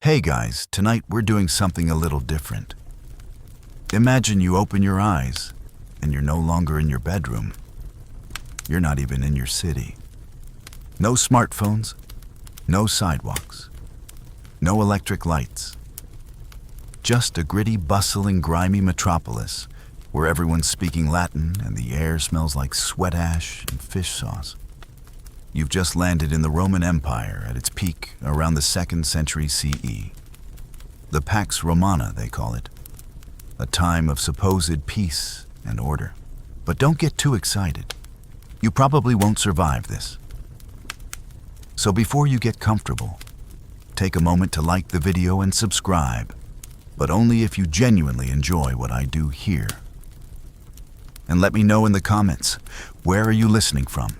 Hey guys, tonight we're doing something a little different. Imagine you open your eyes and you're no longer in your bedroom. You're not even in your city. No smartphones, no sidewalks, no electric lights. Just a gritty, bustling, grimy metropolis where everyone's speaking Latin and the air smells like sweat ash and fish sauce. You've just landed in the Roman Empire at its peak around the 2nd century CE. The Pax Romana, they call it. A time of supposed peace and order. But don't get too excited. You probably won't survive this. So before you get comfortable, take a moment to like the video and subscribe, but only if you genuinely enjoy what I do here. And let me know in the comments, where are you listening from?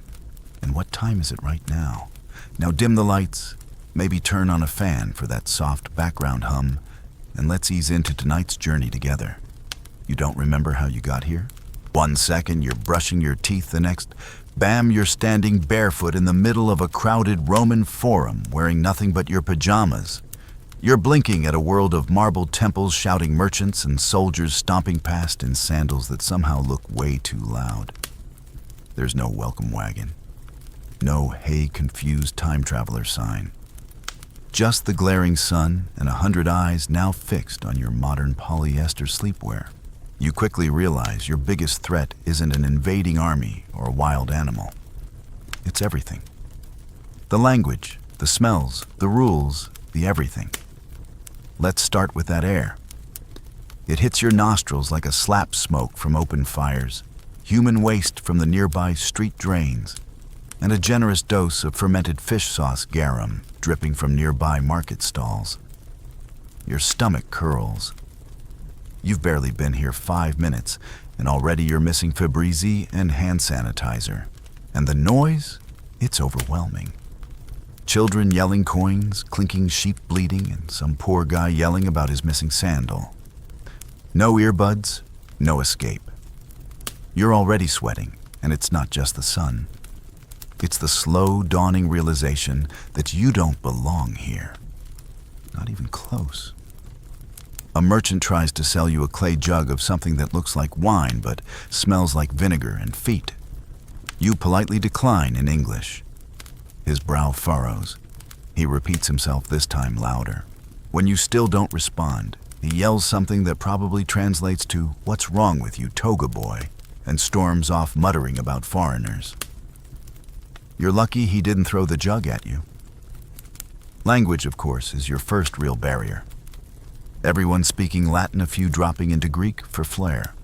And what time is it right now? Now dim the lights, maybe turn on a fan for that soft background hum, and let's ease into tonight's journey together. You don't remember how you got here? 1 second you're brushing your teeth, the next, bam, you're standing barefoot in the middle of a crowded Roman forum wearing nothing but your pajamas. You're blinking at a world of marble temples shouting merchants and soldiers stomping past in sandals that somehow look way too loud. There's no welcome wagon. No "Hey, confused time traveler" sign. Just the glaring sun and 100 eyes now fixed on your modern polyester sleepwear. You quickly realize your biggest threat isn't an invading army or a wild animal. It's everything. The language, the smells, the rules, the everything. Let's start with that air. It hits your nostrils like a slap smoke from open fires, human waste from the nearby street drains, and a generous dose of fermented fish sauce garum dripping from nearby market stalls. Your stomach curls. You've barely been here 5 minutes, and already you're missing Febreze and hand sanitizer. And the noise? It's overwhelming. Children yelling coins, clinking sheep bleating, and some poor guy yelling about his missing sandal. No earbuds, no escape. You're already sweating, and it's not just the sun. It's the slow, dawning realization that you don't belong here. Not even close. A merchant tries to sell you a clay jug of something that looks like wine but smells like vinegar and feet. You politely decline in English. His brow furrows. He repeats himself, this time louder. When you still don't respond, he yells something that probably translates to, "What's wrong with you, toga boy?" and storms off muttering about foreigners. You're lucky he didn't throw the jug at you. Language, of course, is your first real barrier. Everyone speaking Latin, a few dropping into Greek for flair.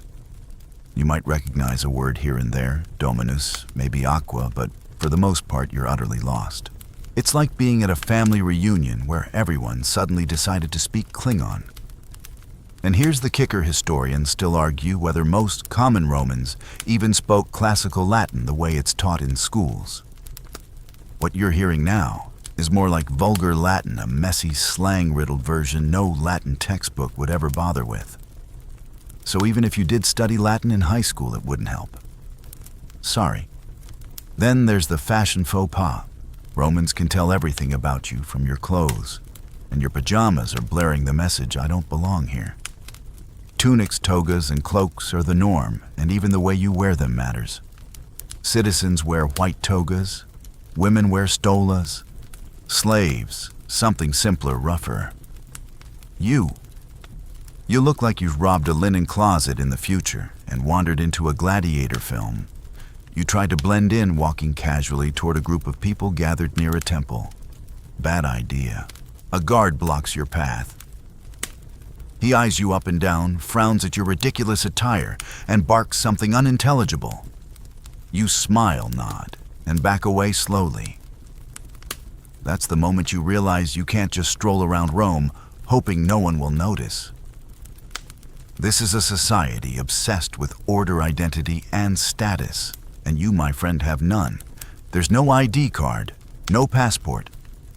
You might recognize a word here and there, dominus, maybe aqua, but for the most part you're utterly lost. It's like being at a family reunion where everyone suddenly decided to speak Klingon. And here's the kicker: historians still argue whether most common Romans even spoke classical Latin the way it's taught in schools. What you're hearing now is more like vulgar Latin, a messy, slang-riddled version no Latin textbook would ever bother with. So even if you did study Latin in high school, it wouldn't help. Sorry. Then there's the fashion faux pas. Romans can tell everything about you from your clothes, and your pajamas are blaring the message, "I don't belong here." Tunics, togas, and cloaks are the norm, and even the way you wear them matters. Citizens wear white togas, women wear stolas, slaves, something simpler, rougher. You look like you've robbed a linen closet in the future and wandered into a gladiator film. You try to blend in, walking casually toward a group of people gathered near a temple. Bad idea. A guard blocks your path. He eyes you up and down, frowns at your ridiculous attire, and barks something unintelligible. You smile, nod, and back away slowly. That's the moment you realize you can't just stroll around Rome, hoping no one will notice. This is a society obsessed with order, identity, and status, and you, my friend, have none. There's no ID card, no passport,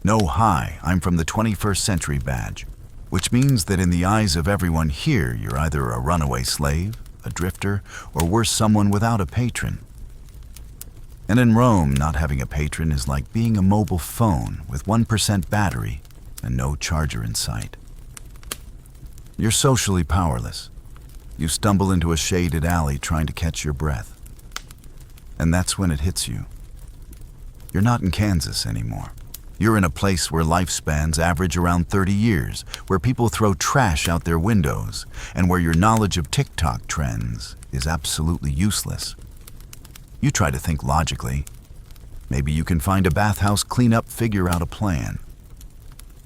no "Hi, I'm from the 21st century" badge, which means that in the eyes of everyone here, you're either a runaway slave, a drifter, or worse, someone without a patron. And in Rome, not having a patron is like being a mobile phone with 1% battery. and no charger in sight. You're socially powerless. You stumble into a shaded alley trying to catch your breath. And that's when it hits you. You're not in Kansas anymore. You're in a place where lifespans average around 30 years, where people throw trash out their windows, and where your knowledge of TikTok trends is absolutely useless. You try to think logically. Maybe you can find a bathhouse cleanup, figure out a plan.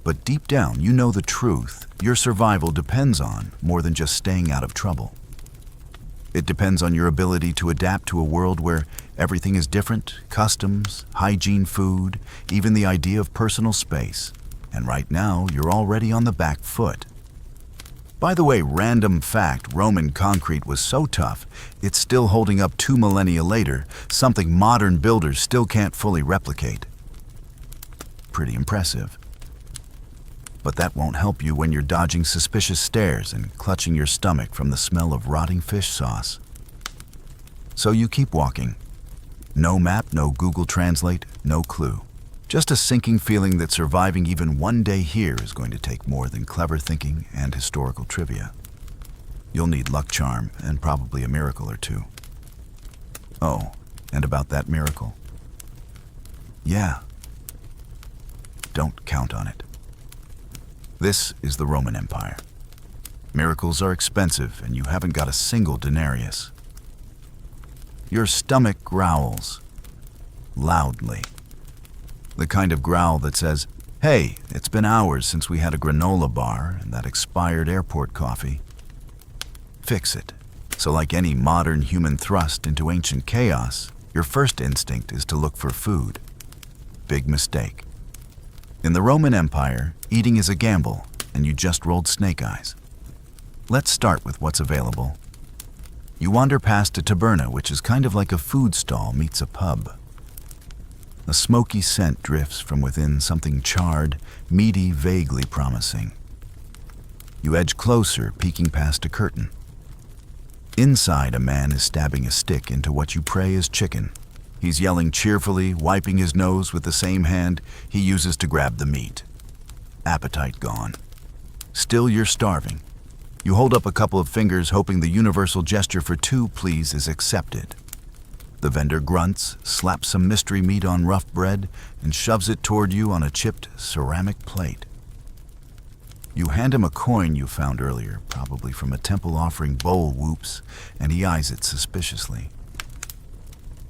But deep down, you know the truth. Your survival depends on more than just staying out of trouble. It depends on your ability to adapt to a world where everything is different, customs, hygiene, food, even the idea of personal space. And right now, you're already on the back foot. By the way, random fact, Roman concrete was so tough, it's still holding up 2 millennia later, something modern builders still can't fully replicate. Pretty impressive. But that won't help you when you're dodging suspicious stares and clutching your stomach from the smell of rotting fish sauce. So you keep walking. No map, no Google Translate, no clue. Just a sinking feeling that surviving even one day here is going to take more than clever thinking and historical trivia. You'll need luck charm and probably a miracle or two. Oh, and about that miracle? Yeah. Don't count on it. This is the Roman Empire. Miracles are expensive, and you haven't got a single denarius. Your stomach growls. Loudly. The kind of growl that says, "Hey, it's been hours since we had a granola bar and that expired airport coffee." Fix it. So like any modern human thrust into ancient chaos, your first instinct is to look for food. Big mistake. In the Roman Empire, eating is a gamble, and you just rolled snake eyes. Let's start with what's available. You wander past a taberna, which is kind of like a food stall meets a pub. A smoky scent drifts from within, something charred, meaty, vaguely promising. You edge closer, peeking past a curtain. Inside, a man is stabbing a stick into what you pray is chicken. He's yelling cheerfully, wiping his nose with the same hand he uses to grab the meat. Appetite gone. Still, you're starving. You hold up a couple of fingers, hoping the universal gesture for 2 please is accepted. The vendor grunts, slaps some mystery meat on rough bread, and shoves it toward you on a chipped ceramic plate. You hand him a coin you found earlier, probably from a temple offering bowl whoops, and he eyes it suspiciously.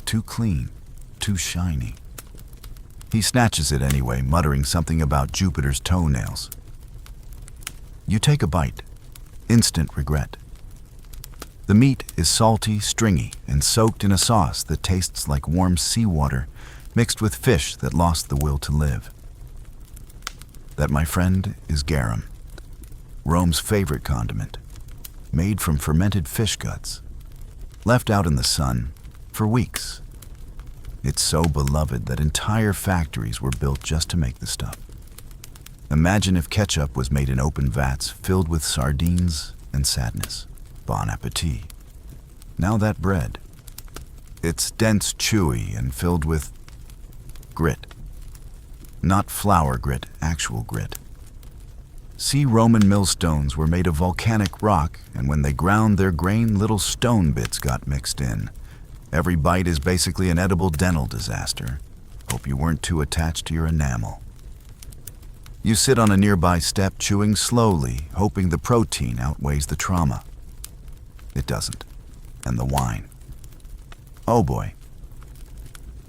Too clean, too shiny. He snatches it anyway, muttering something about Jupiter's toenails. You take a bite. Instant regret. The meat is salty, stringy, and soaked in a sauce that tastes like warm seawater mixed with fish that lost the will to live. That, my friend, is garum, Rome's favorite condiment, made from fermented fish guts, left out in the sun for weeks. It's so beloved that entire factories were built just to make the stuff. Imagine if ketchup was made in open vats filled with sardines and sadness. Bon appetit. Now that bread. It's dense, chewy, and filled with grit. Not flour grit, actual grit. See, Roman millstones were made of volcanic rock, and when they ground their grain, little stone bits got mixed in. Every bite is basically an edible dental disaster. Hope you weren't too attached to your enamel. You sit on a nearby step, chewing slowly, hoping the protein outweighs the trauma. It doesn't. And the wine. Oh boy.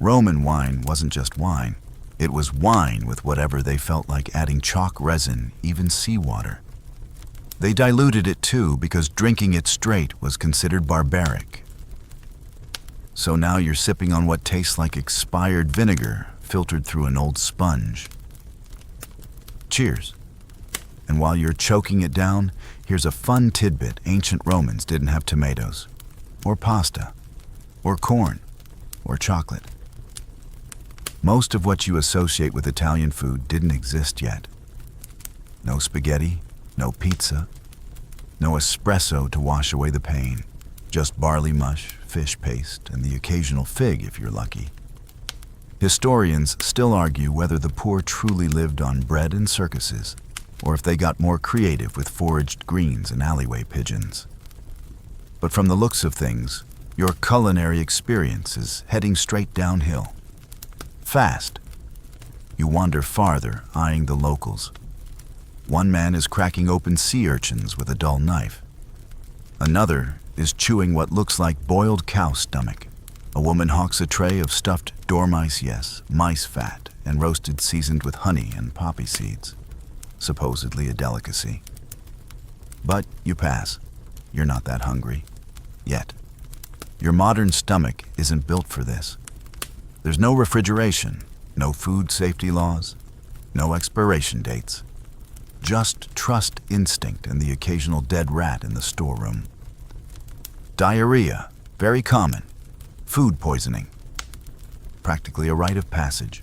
Roman wine wasn't just wine. It was wine with whatever they felt like adding: chalk, resin, even seawater. They diluted it too because drinking it straight was considered barbaric. So now you're sipping on what tastes like expired vinegar filtered through an old sponge. Cheers. And while you're choking it down, here's a fun tidbit: ancient Romans didn't have tomatoes, or pasta, or corn, or chocolate. Most of what you associate with Italian food didn't exist yet. No spaghetti, no pizza, no espresso to wash away the pain. Just barley mush, fish paste, and the occasional fig if you're lucky. Historians still argue whether the poor truly lived on bread and circuses, or if they got more creative with foraged greens and alleyway pigeons. But from the looks of things, your culinary experience is heading straight downhill. Fast. You wander farther, eyeing the locals. One man is cracking open sea urchins with a dull knife. Another is chewing what looks like boiled cow stomach. A woman hawks a tray of stuffed dormice, yes, mice fat, and roasted seasoned with honey and poppy seeds. Supposedly a delicacy. But you pass. You're not that hungry. Yet. Your modern stomach isn't built for this. There's no refrigeration, no food safety laws, no expiration dates. Just trust instinct and the occasional dead rat in the storeroom. Diarrhea, very common. Food poisoning, practically a rite of passage.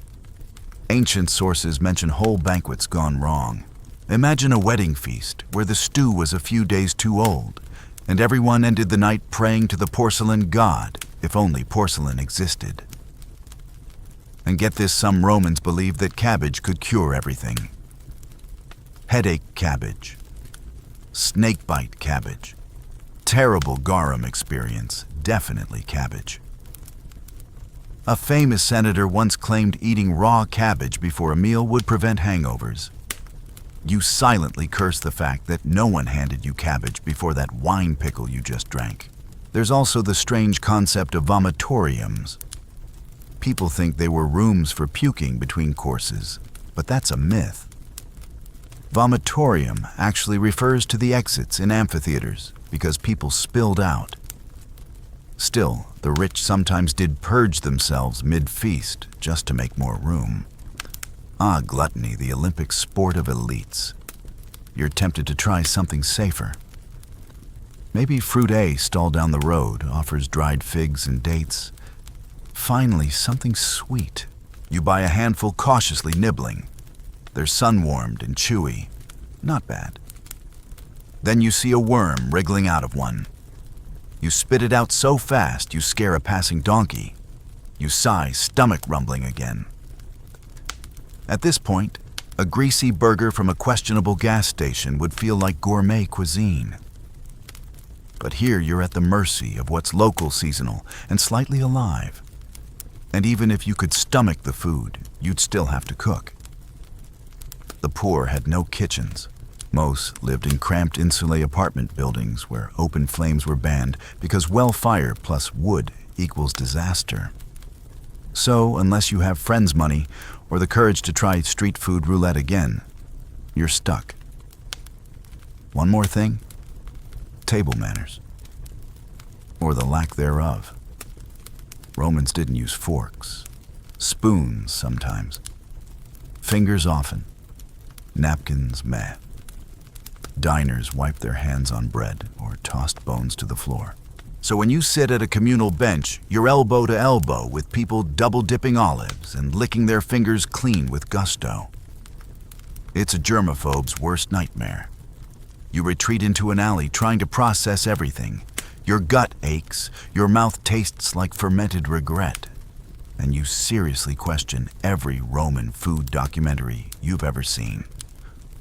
Ancient sources mention whole banquets gone wrong. Imagine a wedding feast where the stew was a few days too old, and everyone ended the night praying to the porcelain god, if only porcelain existed. And get this, some Romans believed that cabbage could cure everything. Headache cabbage. Snakebite cabbage. Terrible garum experience, definitely cabbage. A famous senator once claimed eating raw cabbage before a meal would prevent hangovers. You silently curse the fact that no one handed you cabbage before that wine pickle you just drank. There's also the strange concept of vomitoriums. People think they were rooms for puking between courses, but that's a myth. Vomitorium actually refers to the exits in amphitheaters because people spilled out. Still, the rich sometimes did purge themselves mid-feast just to make more room. Ah, gluttony, the Olympic sport of elites. You're tempted to try something safer. Maybe Fruit A stall down the road offers dried figs and dates. Finally, something sweet. You buy a handful cautiously nibbling. They're sun-warmed and chewy. Not bad. Then you see a worm wriggling out of one. You spit it out so fast you scare a passing donkey. You sigh, stomach rumbling again. At this point, a greasy burger from a questionable gas station would feel like gourmet cuisine. But here you're at the mercy of what's local, seasonal, and slightly alive. And even if you could stomach the food, you'd still have to cook. The poor had no kitchens. Most lived in cramped insulated apartment buildings where open flames were banned because well fire plus wood equals disaster. So, unless you have friends' money or the courage to try street food roulette again, you're stuck. One more thing, table manners, or the lack thereof. Romans didn't use forks, spoons sometimes, fingers often, napkins meh. Diners wipe their hands on bread or tossed bones to the floor. So when you sit at a communal bench, you're elbow to elbow with people double-dipping olives and licking their fingers clean with gusto. It's a germaphobe's worst nightmare. You retreat into an alley trying to process everything. Your gut aches, your mouth tastes like fermented regret, and you seriously question every Roman food documentary you've ever seen.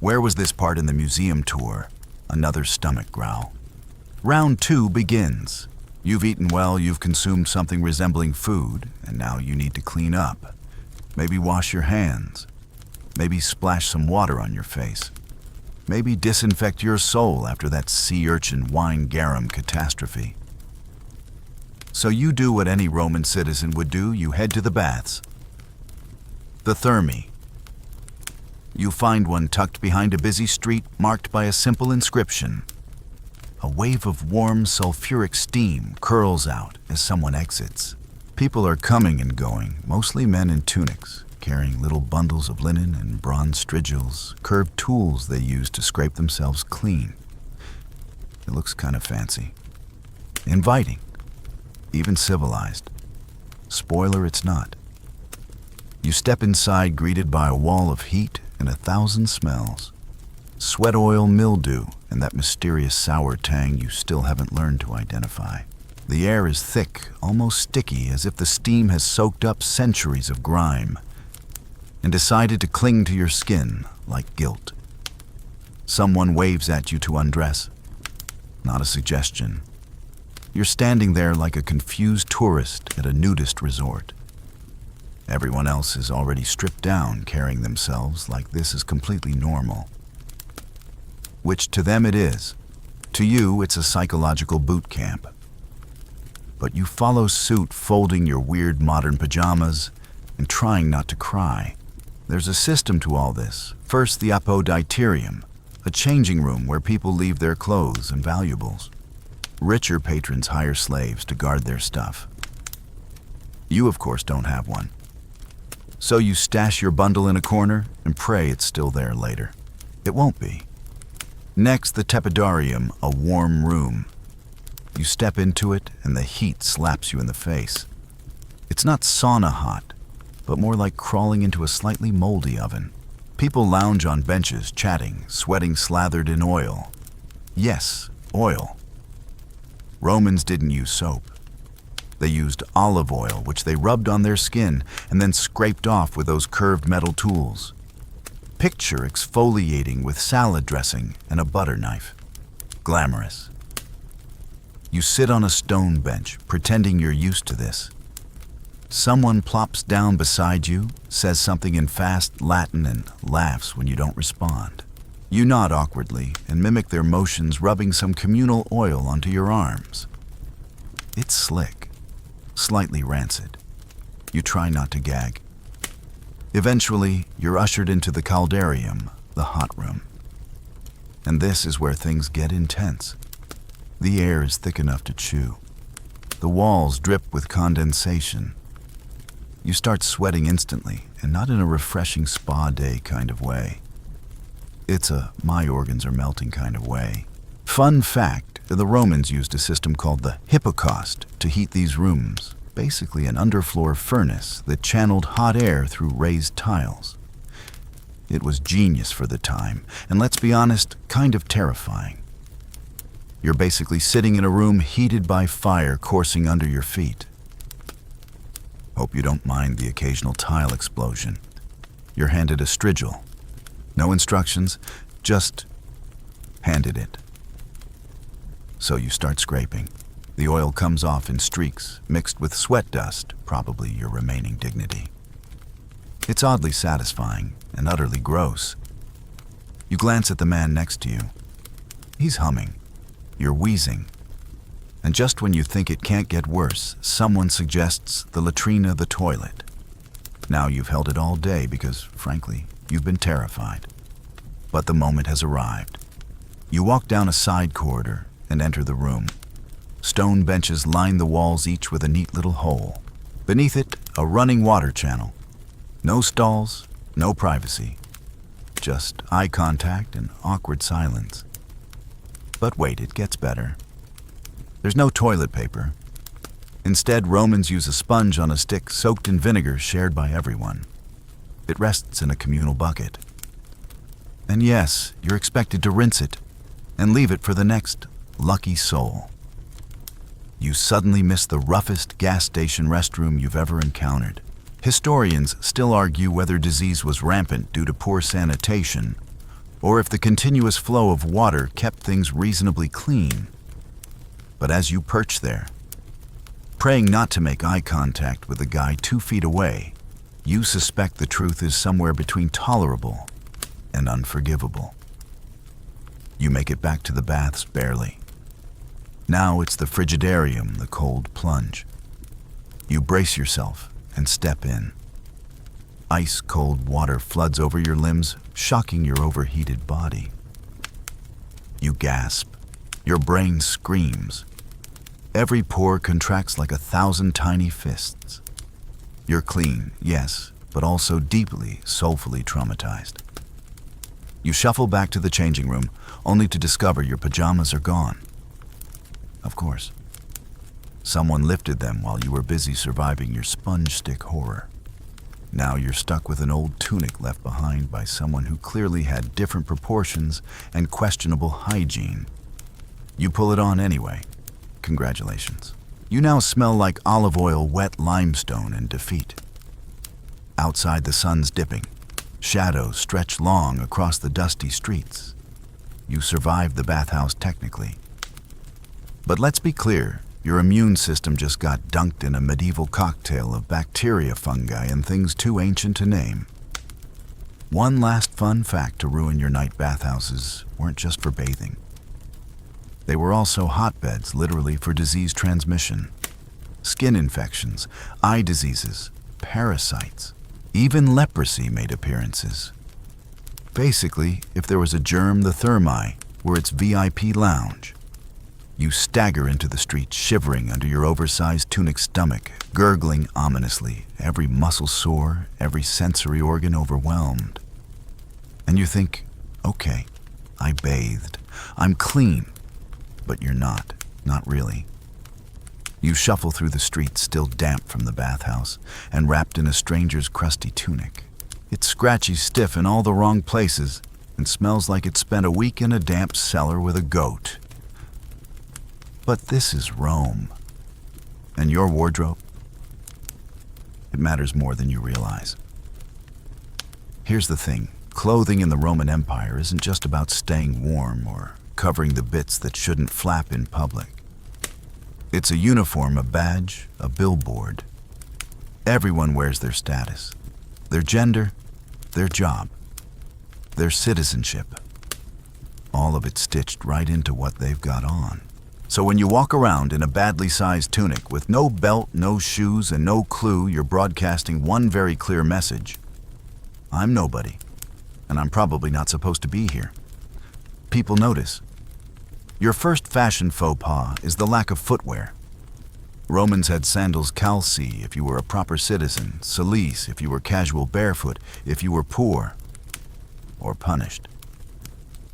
Where was this part in the museum tour? Another stomach growl. Round 2 begins. You've eaten well, you've consumed something resembling food, and now you need to clean up. Maybe wash your hands. Maybe splash some water on your face. Maybe disinfect your soul after that sea urchin wine garum catastrophe. So you do what any Roman citizen would do, you head to the baths. The Thermae. You find one tucked behind a busy street marked by a simple inscription. A wave of warm sulfuric steam curls out as someone exits. People are coming and going, mostly men in tunics, carrying little bundles of linen and bronze strigils, curved tools they use to scrape themselves clean. It looks kind of fancy. Inviting. Even civilized. Spoiler, it's not. You step inside greeted by a wall of heat and 1,000 smells. Sweat oil, mildew, and that mysterious sour tang you still haven't learned to identify. The air is thick, almost sticky, as if the steam has soaked up centuries of grime and decided to cling to your skin like guilt. Someone waves at you to undress. Not a suggestion. You're standing there like a confused tourist at a nudist resort. Everyone else is already stripped down, carrying themselves like this is completely normal. Which to them it is. To you, it's a psychological boot camp. But you follow suit, folding your weird modern pajamas and trying not to cry. There's a system to all this. First, the apoditerium, a changing room where people leave their clothes and valuables. Richer patrons hire slaves to guard their stuff. You, of course, don't have one. So you stash your bundle in a corner and pray it's still there later. It won't be. Next, the tepidarium, a warm room. You step into it and the heat slaps you in the face. It's not sauna hot, but more like crawling into a slightly moldy oven. People lounge on benches, chatting, sweating slathered in oil. Yes, oil. Romans didn't use soap. They used olive oil, which they rubbed on their skin and then scraped off with those curved metal tools. Picture exfoliating with salad dressing and a butter knife. Glamorous. You sit on a stone bench, pretending you're used to this. Someone plops down beside you, says something in fast Latin, and laughs when you don't respond. You nod awkwardly and mimic their motions, rubbing some communal oil onto your arms. It's slick, slightly rancid. You try not to gag. Eventually, you're ushered into the caldarium, the hot room. And this is where things get intense. The air is thick enough to chew. The walls drip with condensation. You start sweating instantly, and not in a refreshing spa day kind of way. It's a my organs are melting kind of way. Fun fact, the Romans used a system called the hippocaust to heat these rooms, basically an underfloor furnace that channeled hot air through raised tiles. It was genius for the time, and let's be honest, kind of terrifying. You're basically sitting in a room heated by fire coursing under your feet. Hope you don't mind the occasional tile explosion. You're handed a strigil. No instructions, just handed it. So you start scraping. The oil comes off in streaks, mixed with sweat dust, probably your remaining dignity. It's oddly satisfying and utterly gross. You glance at the man next to you. He's humming. You're wheezing. And just when you think it can't get worse, someone suggests the latrina, the toilet. Now you've held it all day because, frankly, you've been terrified. But the moment has arrived. You walk down a side corridor and enter the room. Stone benches line the walls, each with a neat little hole. Beneath it, a running water channel. No stalls, no privacy. Just eye contact and awkward silence. But wait, it gets better. There's no toilet paper. Instead, Romans use a sponge on a stick soaked in vinegar shared by everyone. It rests in a communal bucket. And yes, you're expected to rinse it and leave it for the next lucky soul. You suddenly miss the roughest gas station restroom you've ever encountered. Historians still argue whether disease was rampant due to poor sanitation, or if the continuous flow of water kept things reasonably clean. But as you perch there, praying not to make eye contact with the guy 2 feet away, you suspect the truth is somewhere between tolerable and unforgivable. You make it back to the baths barely. Now it's the frigidarium, the cold plunge. You brace yourself and step in. Ice-cold water floods over your limbs, shocking your overheated body. You gasp. Your brain screams. Every pore contracts like 1,000 tiny fists. You're clean, yes, but also deeply, soulfully traumatized. You shuffle back to the changing room, only to discover your pajamas are gone. Of course. Someone lifted them while you were busy surviving your sponge stick horror. Now you're stuck with an old tunic left behind by someone who clearly had different proportions and questionable hygiene. You pull it on anyway. Congratulations. You now smell like olive oil, wet limestone, and defeat. Outside, the sun's dipping. Shadows stretch long across the dusty streets. You survived the bathhouse technically. But let's be clear, your immune system just got dunked in a medieval cocktail of bacteria, fungi, and things too ancient to name. One last fun fact to ruin your night bathhouses weren't just for bathing. They were also hotbeds, literally, for disease transmission. Skin infections, eye diseases, parasites, even leprosy made appearances. Basically, if there was a germ, the thermi were its VIP lounge. You stagger into the street, shivering under your oversized tunic stomach, gurgling ominously, every muscle sore, every sensory organ overwhelmed. And you think, okay, I bathed, I'm clean. But you're not really. You shuffle through the streets, still damp from the bathhouse, and wrapped in a stranger's crusty tunic. It's scratchy, stiff in all the wrong places, and smells like it spent a week in a damp cellar with a goat. But this is Rome. And your wardrobe? It matters more than you realize. Here's the thing. Clothing in the Roman Empire isn't just about staying warm or covering the bits that shouldn't flap in public. It's a uniform, a badge, a billboard. Everyone wears their status, their gender, their job, their citizenship. All of it stitched right into what they've got on. So when you walk around in a badly sized tunic with no belt, no shoes, and no clue, you're broadcasting one very clear message. I'm nobody, and I'm probably not supposed to be here. People notice. Your first fashion faux pas is the lack of footwear. Romans had sandals calci if you were a proper citizen, cilice if you were casual barefoot, if you were poor or punished.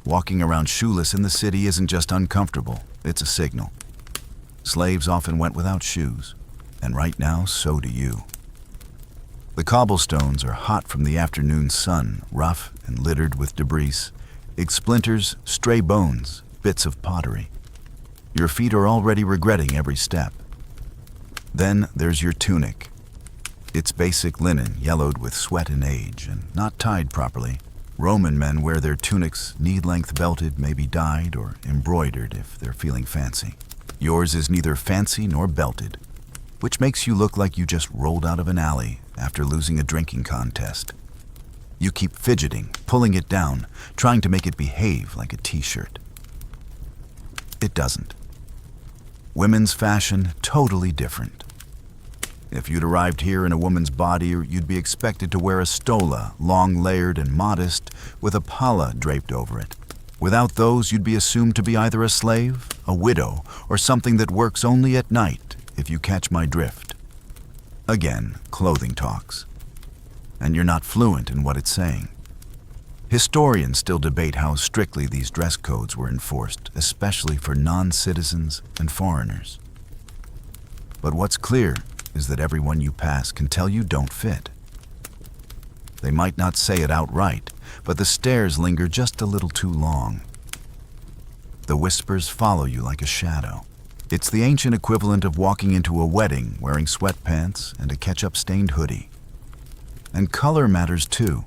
Walking around shoeless in the city isn't just uncomfortable, it's a signal. Slaves often went without shoes, and right now, so do you. The cobblestones are hot from the afternoon sun, rough and littered with debris, splinters, stray bones, bits of pottery. Your feet are already regretting every step. Then there's your tunic. It's basic linen, yellowed with sweat and age, and not tied properly. Roman men wear their tunics knee-length belted, maybe dyed or embroidered if they're feeling fancy. Yours is neither fancy nor belted, which makes you look like you just rolled out of an alley after losing a drinking contest. You keep fidgeting, pulling it down, trying to make it behave like a t-shirt. It doesn't. Women's fashion, totally different. If you'd arrived here in a woman's body, you'd be expected to wear a stola, long layered and modest, with a palla draped over it. Without those, you'd be assumed to be either a slave, a widow, or something that works only at night, if you catch my drift. Again, clothing talks. And you're not fluent in what it's saying. Historians still debate how strictly these dress codes were enforced, especially for non-citizens and foreigners. But what's clear is that everyone you pass can tell you don't fit. They might not say it outright, but the stares linger just a little too long. The whispers follow you like a shadow. It's the ancient equivalent of walking into a wedding wearing sweatpants and a ketchup-stained hoodie. And color matters too.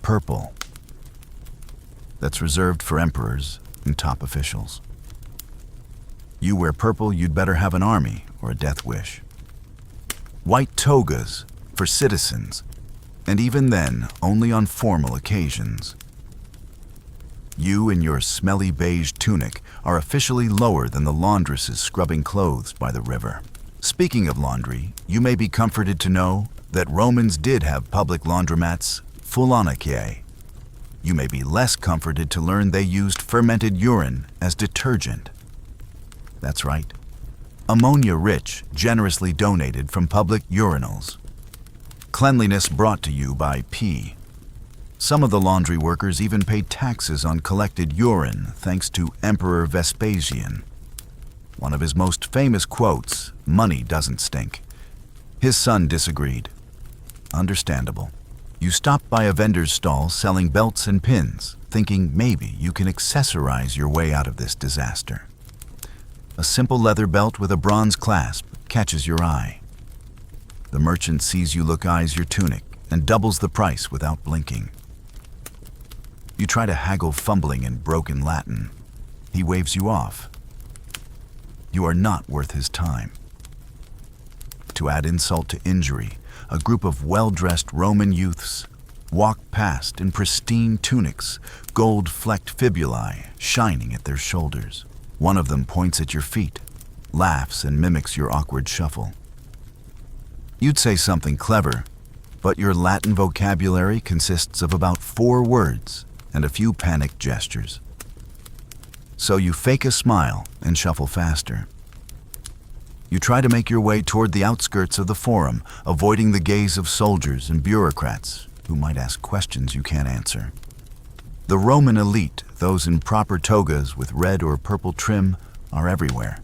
Purple. That's reserved for emperors and top officials. You wear purple, you'd better have an army or a death wish. White togas for citizens, and even then, only on formal occasions. You in your smelly beige tunic are officially lower than the laundresses scrubbing clothes by the river. Speaking of laundry, you may be comforted to know that Romans did have public laundromats Fulanaceae. You may be less comforted to learn they used fermented urine as detergent. That's right. Ammonia-rich, generously donated from public urinals. Cleanliness brought to you by pee. Some of the laundry workers even paid taxes on collected urine thanks to Emperor Vespasian. One of his most famous quotes, "Money doesn't stink." His son disagreed. Understandable. You stop by a vendor's stall selling belts and pins, thinking maybe you can accessorize your way out of this disaster. a simple leather belt with a bronze clasp catches your eye. The merchant sees you look eyes your tunic and doubles the price without blinking. You try to haggle, fumbling in broken Latin. He waves you off. You are not worth his time. To add insult to injury, a group of well-dressed Roman youths walk past in pristine tunics, gold-flecked fibulae shining at their shoulders. One of them points at your feet, laughs, and mimics your awkward shuffle. You'd say something clever, but your Latin vocabulary consists of about 4 words and a few panicked gestures. So you fake a smile and shuffle faster. You try to make your way toward the outskirts of the forum, avoiding the gaze of soldiers and bureaucrats who might ask questions you can't answer. The Roman elite, those in proper togas with red or purple trim, are everywhere.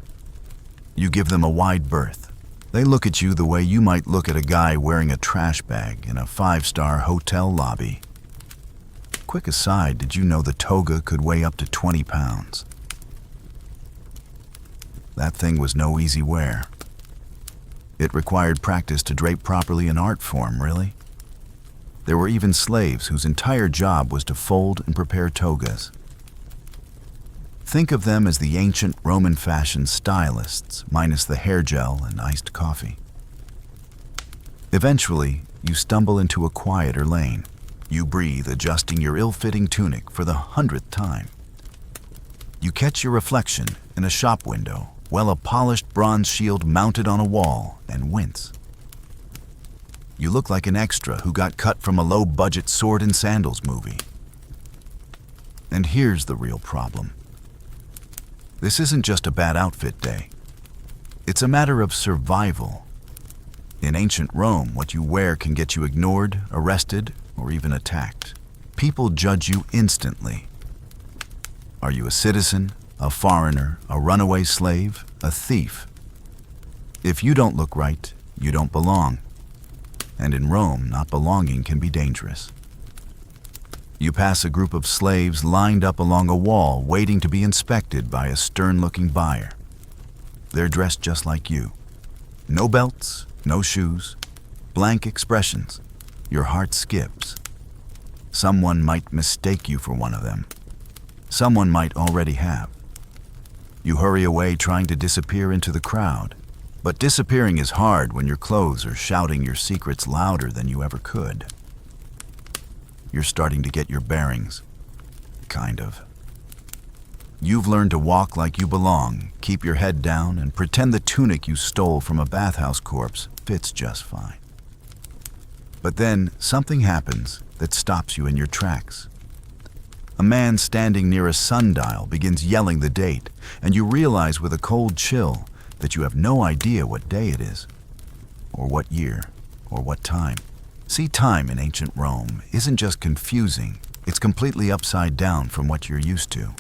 You give them a wide berth. They look at you the way you might look at a guy wearing a trash bag in a 5-star hotel lobby. Quick aside, did you know the toga could weigh up to 20 pounds? That thing was no easy wear. It required practice to drape properly in art form, really. There were even slaves whose entire job was to fold and prepare togas. Think of them as the ancient Roman fashion stylists, minus the hair gel and iced coffee. Eventually, you stumble into a quieter lane. You breathe, adjusting your ill-fitting tunic for the 100th time. You catch your reflection in a shop window, a polished bronze shield mounted on a wall, and wince. You look like an extra who got cut from a low-budget sword and sandals movie. And here's the real problem. This isn't just a bad outfit day. It's a matter of survival. In ancient Rome, what you wear can get you ignored, arrested, or even attacked. People judge you instantly. Are you a citizen, a foreigner, a runaway slave, a thief? If you don't look right, you don't belong. And in Rome, not belonging can be dangerous. You pass a group of slaves lined up along a wall, waiting to be inspected by a stern-looking buyer. They're dressed just like you. No belts, no shoes, blank expressions. Your heart skips. Someone might mistake you for one of them. Someone might already have. You hurry away, trying to disappear into the crowd. But disappearing is hard when your clothes are shouting your secrets louder than you ever could. You're starting to get your bearings. Kind of. You've learned to walk like you belong, keep your head down, and pretend the tunic you stole from a bathhouse corpse fits just fine. But then something happens that stops you in your tracks. A man standing near a sundial begins yelling the date, and you realize with a cold chill that you have no idea what day it is, or what year, or what time. See, time in ancient Rome isn't just confusing, it's completely upside down from what you're used to.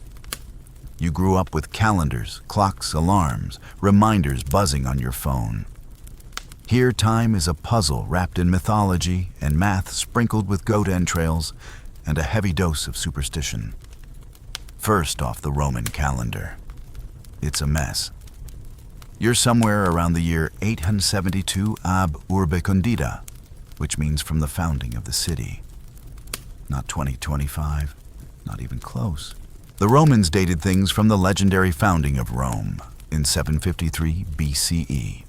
You grew up with calendars, clocks, alarms, reminders buzzing on your phone. Here, time is a puzzle wrapped in mythology and math sprinkled with goat entrails and a heavy dose of superstition. First off the Roman calendar. It's a mess. You're somewhere around the year 872 ab urbe condita, which means from the founding of the city. Not 2025, not even close. The Romans dated things from the legendary founding of Rome in 753 BCE.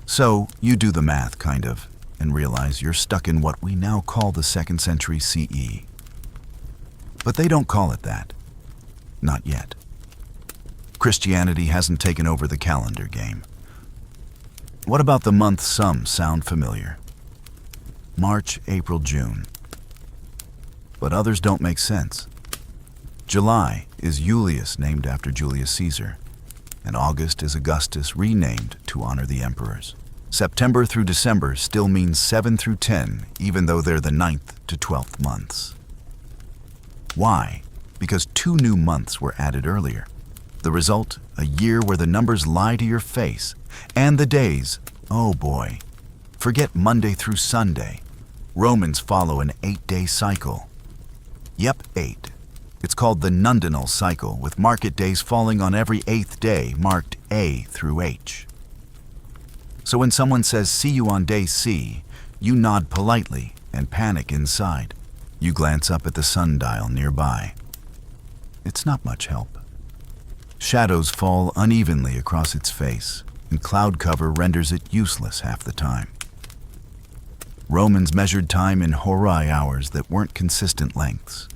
So you do the math, kind of, and realize you're stuck in what we now call the 2nd century CE. But they don't call it that. Not yet. Christianity hasn't taken over the calendar game. What about the months some sound familiar? March, April, June. But others don't make sense. July is Julius, named after Julius Caesar, and August is Augustus, renamed to honor the emperors. September through December still means 7 through 10, even though they're the 9th to 12th months. Why? Because 2 new months were added earlier. The result, a year where the numbers lie to your face, and the days, oh boy. Forget Monday through Sunday. Romans follow an 8-day cycle. Yep, 8. It's called the nundinal cycle, with market days falling on every 8th day, marked A through H. So when someone says, "See you on day C," you nod politely and panic inside. You glance up at the sundial nearby. It's not much help. Shadows fall unevenly across its face, and cloud cover renders it useless half the time. Romans measured time in horai hours that weren't consistent lengths.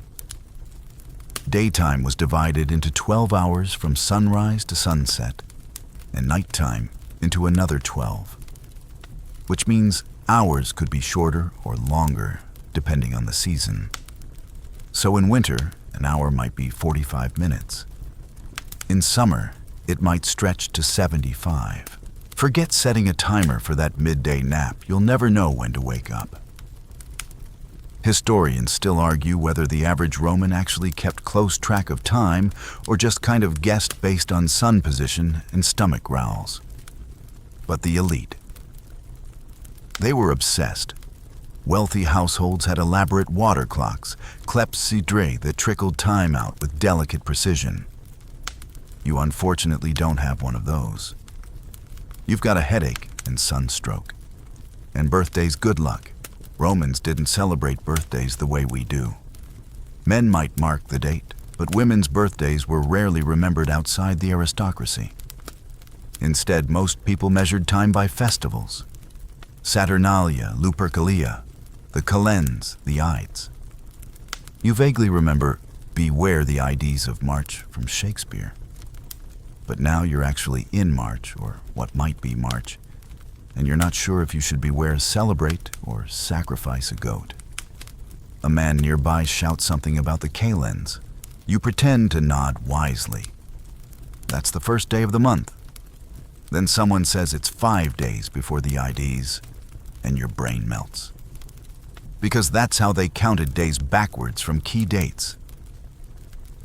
Daytime was divided into 12 hours from sunrise to sunset, and nighttime into another 12, which means hours could be shorter or longer depending on the season. So in winter, an hour might be 45 minutes. In summer, it might stretch to 75. Forget setting a timer for that midday nap. You'll never know when to wake up. Historians still argue whether the average Roman actually kept close track of time or just kind of guessed based on sun position and stomach growls. But the elite, they were obsessed. Wealthy households had elaborate water clocks, clepsydre, that trickled time out with delicate precision. You unfortunately don't have one of those. You've got a headache and sunstroke. And birthdays, good luck. Romans didn't celebrate birthdays the way we do. Men might mark the date, but women's birthdays were rarely remembered outside the aristocracy. Instead, most people measured time by festivals. Saturnalia, Lupercalia, the Calends, the Ides. You vaguely remember Beware the Ides of March from Shakespeare. But now you're actually in March, or what might be March, and you're not sure if you should beware celebrate or sacrifice a goat. A man nearby shouts something about the Calends. You pretend to nod wisely. That's the first day of the month. Then someone says it's 5 days before the Ides, and your brain melts. Because that's how they counted days backwards from key dates.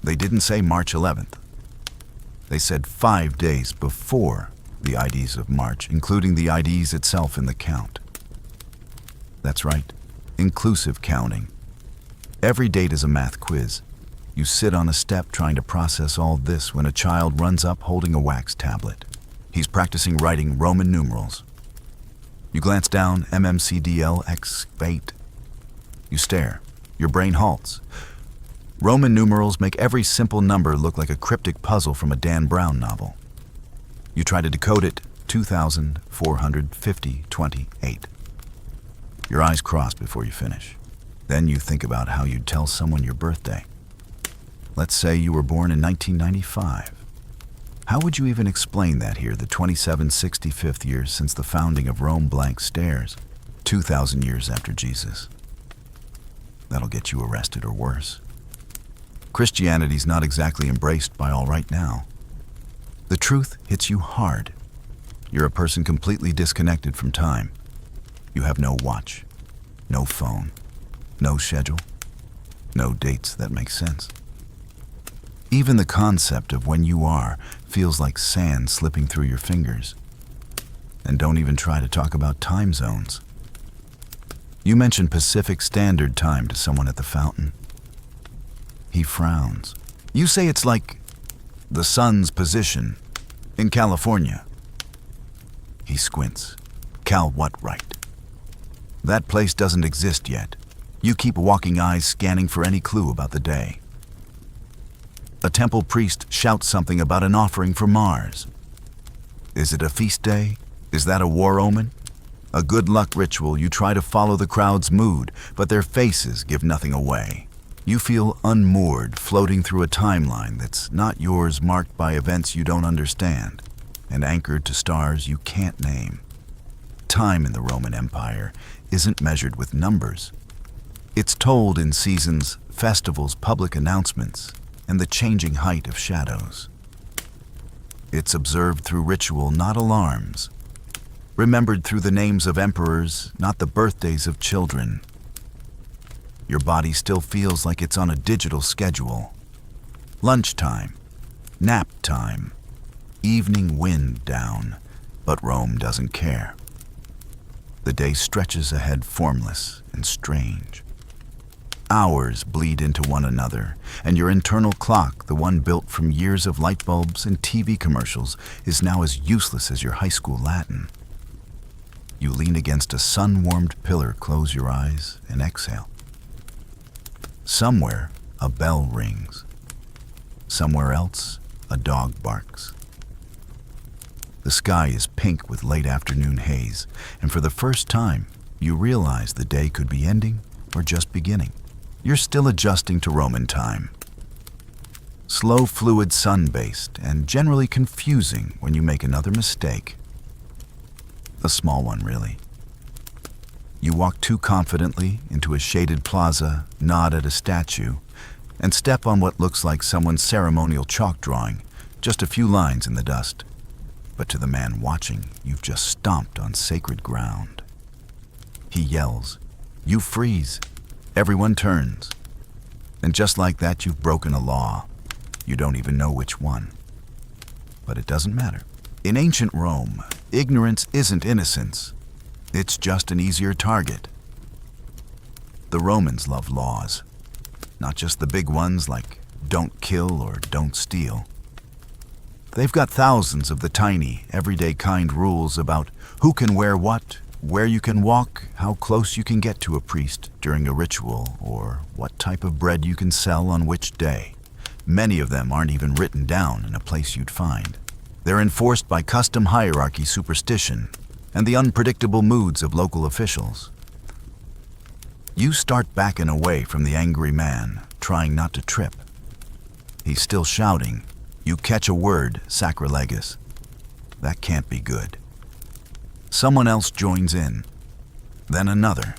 They didn't say March 11th. They said 5 days before the Ides of March, including the Ides itself in the count. That's right, inclusive counting. Every date is a math quiz. You sit on a step trying to process all this when a child runs up holding a wax tablet. He's practicing writing Roman numerals. You glance down, MMCDLX8. You stare. Your brain halts. Roman numerals make every simple number look like a cryptic puzzle from a Dan Brown novel. You try to decode it, 2,450-28. Your eyes cross before you finish. Then you think about how you'd tell someone your birthday. Let's say you were born in 1995. How would you even explain that here, the 2765th year since the founding of Rome blank stares, 2,000 years after Jesus? That'll get you arrested or worse. Christianity's not exactly embraced by all right now. The truth hits you hard. You're a person completely disconnected from time. You have no watch, no phone, no schedule, no dates that make sense. Even the concept of when you are feels like sand slipping through your fingers. And don't even try to talk about time zones. You mention Pacific Standard Time to someone at the fountain. He frowns. You say it's like the sun's position in California. He squints. Cal what right? That place doesn't exist yet. You keep walking eyes scanning for any clue about the day. A temple priest shouts something about an offering for Mars. Is it a feast day? Is that a war omen? A good luck ritual. You try to follow the crowd's mood, but their faces give nothing away. You feel unmoored, floating through a timeline that's not yours, marked by events you don't understand, and anchored to stars you can't name. Time in the Roman Empire isn't measured with numbers. It's told in seasons, festivals, public announcements, and the changing height of shadows. It's observed through ritual, not alarms. Remembered through the names of emperors, not the birthdays of children. Your body still feels like it's on a digital schedule. Lunchtime, nap time, evening wind down, but Rome doesn't care. The day stretches ahead formless and strange. Hours bleed into one another, and your internal clock, the one built from years of light bulbs and TV commercials, is now as useless as your high school Latin. You lean against a sun-warmed pillar, close your eyes, and exhale. Somewhere, a bell rings. Somewhere else, a dog barks. The sky is pink with late afternoon haze, and for the first time, you realize the day could be ending or just beginning. You're still adjusting to Roman time. Slow, fluid, sun-based, and generally confusing when you make another mistake. A small one, really. You walk too confidently into a shaded plaza, nod at a statue, and step on what looks like someone's ceremonial chalk drawing, just a few lines in the dust. But to the man watching, you've just stomped on sacred ground. He yells. You freeze. Everyone turns. And just like that, you've broken a law. You don't even know which one. But it doesn't matter. In ancient Rome, ignorance isn't innocence. It's just an easier target. The Romans love laws. Not just the big ones like don't kill or don't steal. They've got thousands of the tiny, everyday kind rules about who can wear what, where you can walk, how close you can get to a priest during a ritual, or what type of bread you can sell on which day. Many of them aren't even written down in a place you'd find. They're enforced by custom hierarchy superstition and the unpredictable moods of local officials. You start backing away from the angry man, trying not to trip. He's still shouting. You catch a word, sacrilegus. That can't be good. Someone else joins in, then another.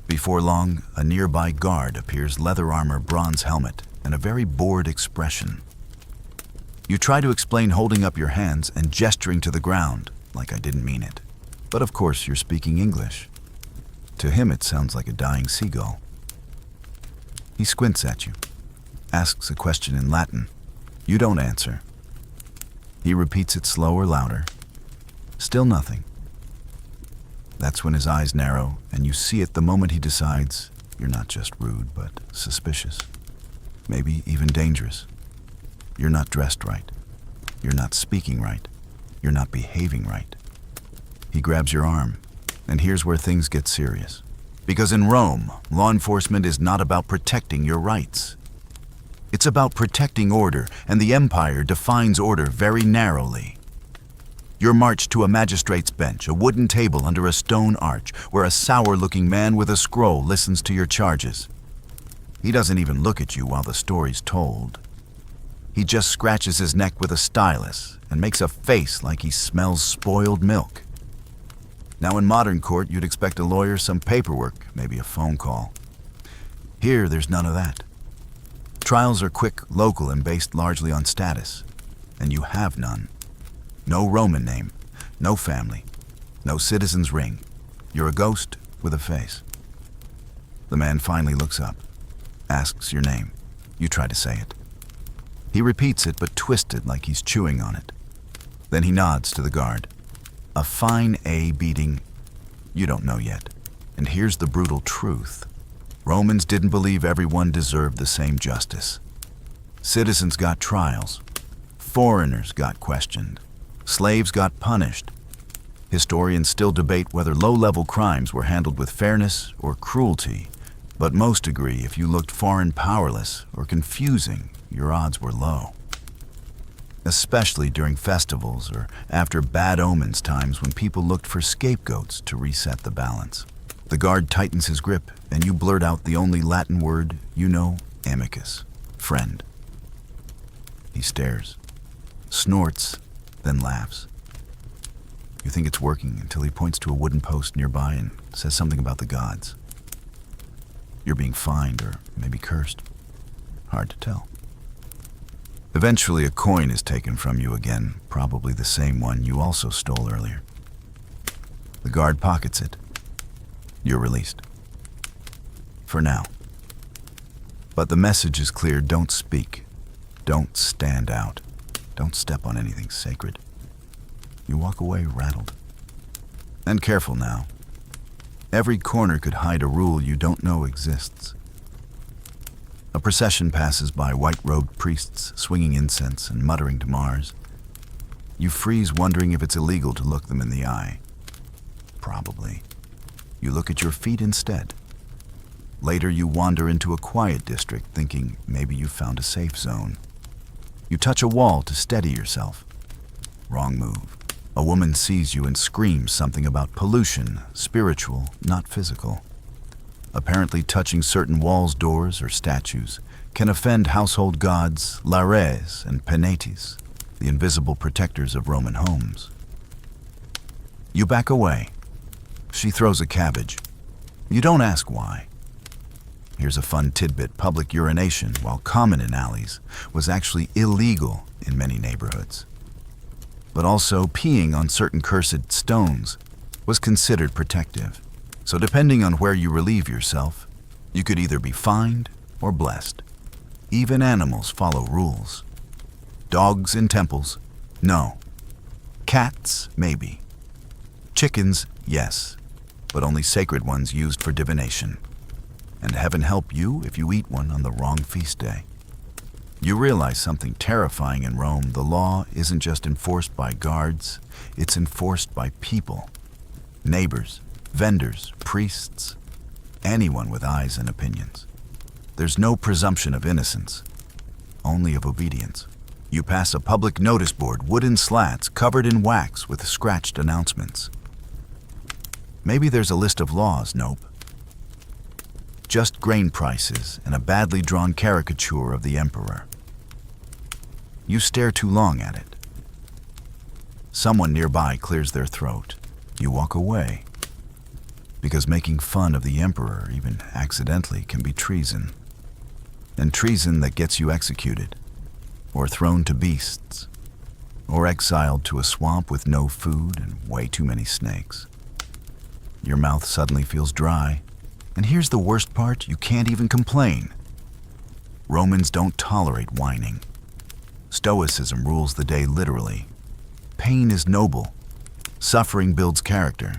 Before long, a nearby guard appears, leather armor, bronze helmet, and a very bored expression. You try to explain holding up your hands and gesturing to the ground, like I didn't mean it. But of course you're speaking English. To him it sounds like a dying seagull. He squints at you, asks a question in Latin. You don't answer. He repeats it slower, louder. Still nothing. That's when his eyes narrow, and you see it the moment he decides you're not just rude, but suspicious. Maybe even dangerous. You're not dressed right. You're not speaking right. You're not behaving right. He grabs your arm, and here's where things get serious. Because in Rome, law enforcement is not about protecting your rights. It's about protecting order, and the empire defines order very narrowly. You're marched to a magistrate's bench, a wooden table under a stone arch, where a sour-looking man with a scroll listens to your charges. He doesn't even look at you while the story's told. He just scratches his neck with a stylus and makes a face like he smells spoiled milk. Now in modern court, you'd expect a lawyer, some paperwork, maybe a phone call. Here, there's none of that. Trials are quick, local, and based largely on status, and you have none. No Roman name, no family, no citizen's ring. You're a ghost with a face. The man finally looks up, asks your name. You try to say it. He repeats it, but twisted like he's chewing on it. Then he nods to the guard. A fine A beating, you don't know yet. And here's the brutal truth. Romans didn't believe everyone deserved the same justice. Citizens got trials. Foreigners got questioned. Slaves got punished. Historians still debate whether low-level crimes were handled with fairness or cruelty, but most agree if you looked foreign, powerless, or confusing, your odds were low. Especially during festivals or after bad omens times when people looked for scapegoats to reset the balance. The guard tightens his grip, and you blurt out the only Latin word you know, amicus, friend. He stares, snorts, then laughs. You think it's working until he points to a wooden post nearby and says something about the gods. You're being fined or maybe cursed. Hard to tell. Eventually, a coin is taken from you again, probably the same one you also stole earlier. The guard pockets it. You're released. For now. But the message is clear. Don't speak. Don't stand out. Don't step on anything sacred. You walk away rattled. And careful now. Every corner could hide a rule you don't know exists. A procession passes by white-robed priests swinging incense and muttering to Mars. You freeze, wondering if it's illegal to look them in the eye. Probably. You look at your feet instead. Later, you wander into a quiet district, thinking maybe you found a safe zone. You touch a wall to steady yourself. Wrong move. A woman sees you and screams something about pollution, spiritual, not physical. Apparently touching certain walls, doors, or statues can offend household gods Lares and Penates, the invisible protectors of Roman homes. You back away. She throws a cabbage. You don't ask why. Here's a fun tidbit. Public urination, while common in alleys, was actually illegal in many neighborhoods. But also peeing on certain cursed stones was considered protective. So depending on where you relieve yourself, you could either be fined or blessed. Even animals follow rules. Dogs in temples? No. Cats? Maybe. Chickens? Yes. But only sacred ones used for divination. And heaven help you if you eat one on the wrong feast day. You realize something terrifying in Rome. The law isn't just enforced by guards, it's enforced by people. Neighbors, vendors, priests, anyone with eyes and opinions. There's no presumption of innocence, only of obedience. You pass a public notice board, wooden slats covered in wax with scratched announcements. Maybe there's a list of laws. Nope. Just grain prices and a badly drawn caricature of the emperor. You stare too long at it. Someone nearby clears their throat. You walk away. Because making fun of the emperor, even accidentally, can be treason. And treason that gets you executed, or thrown to beasts, or exiled to a swamp with no food and way too many snakes. Your mouth suddenly feels dry. And here's the worst part, you can't even complain. Romans don't tolerate whining. Stoicism rules the day literally. Pain is noble. Suffering builds character.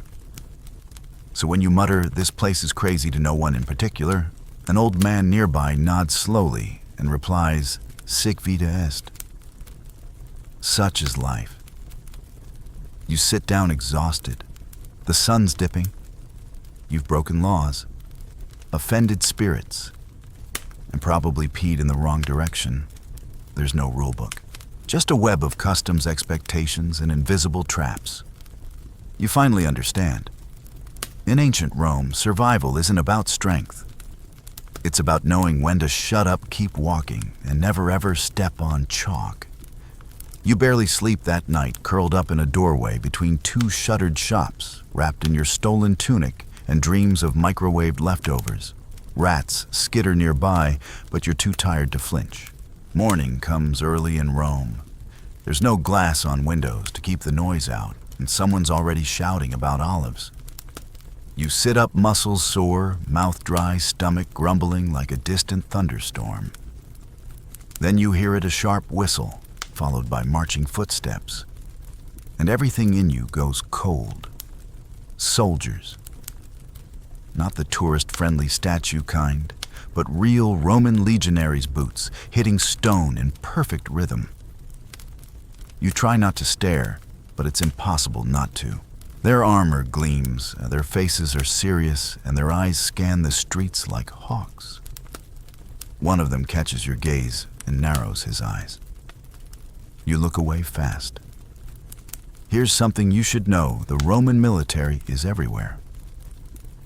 So when you mutter, "This place is crazy," to no one in particular, an old man nearby nods slowly and replies, "Sic vita est." Such is life. You sit down exhausted. The sun's dipping. You've broken laws, offended spirits, and probably peed in the wrong direction. There's no rule book, just a web of customs, expectations, and invisible traps. You finally understand. In ancient Rome, survival isn't about strength. It's about knowing when to shut up, keep walking, and never ever step on chalk. You barely sleep that night, curled up in a doorway between two shuttered shops, wrapped in your stolen tunic and dreams of microwaved leftovers. Rats skitter nearby, but you're too tired to flinch. Morning comes early in Rome. There's no glass on windows to keep the noise out, and someone's already shouting about olives. You sit up, muscles sore, mouth dry, stomach grumbling like a distant thunderstorm. Then you hear it, a sharp whistle, followed by marching footsteps. And everything in you goes cold. Soldiers. Not the tourist-friendly statue kind, but real Roman legionaries' boots, hitting stone in perfect rhythm. You try not to stare, but it's impossible not to. Their armor gleams, their faces are serious, and their eyes scan the streets like hawks. One of them catches your gaze and narrows his eyes. You look away fast. Here's something you should know: the Roman military is everywhere.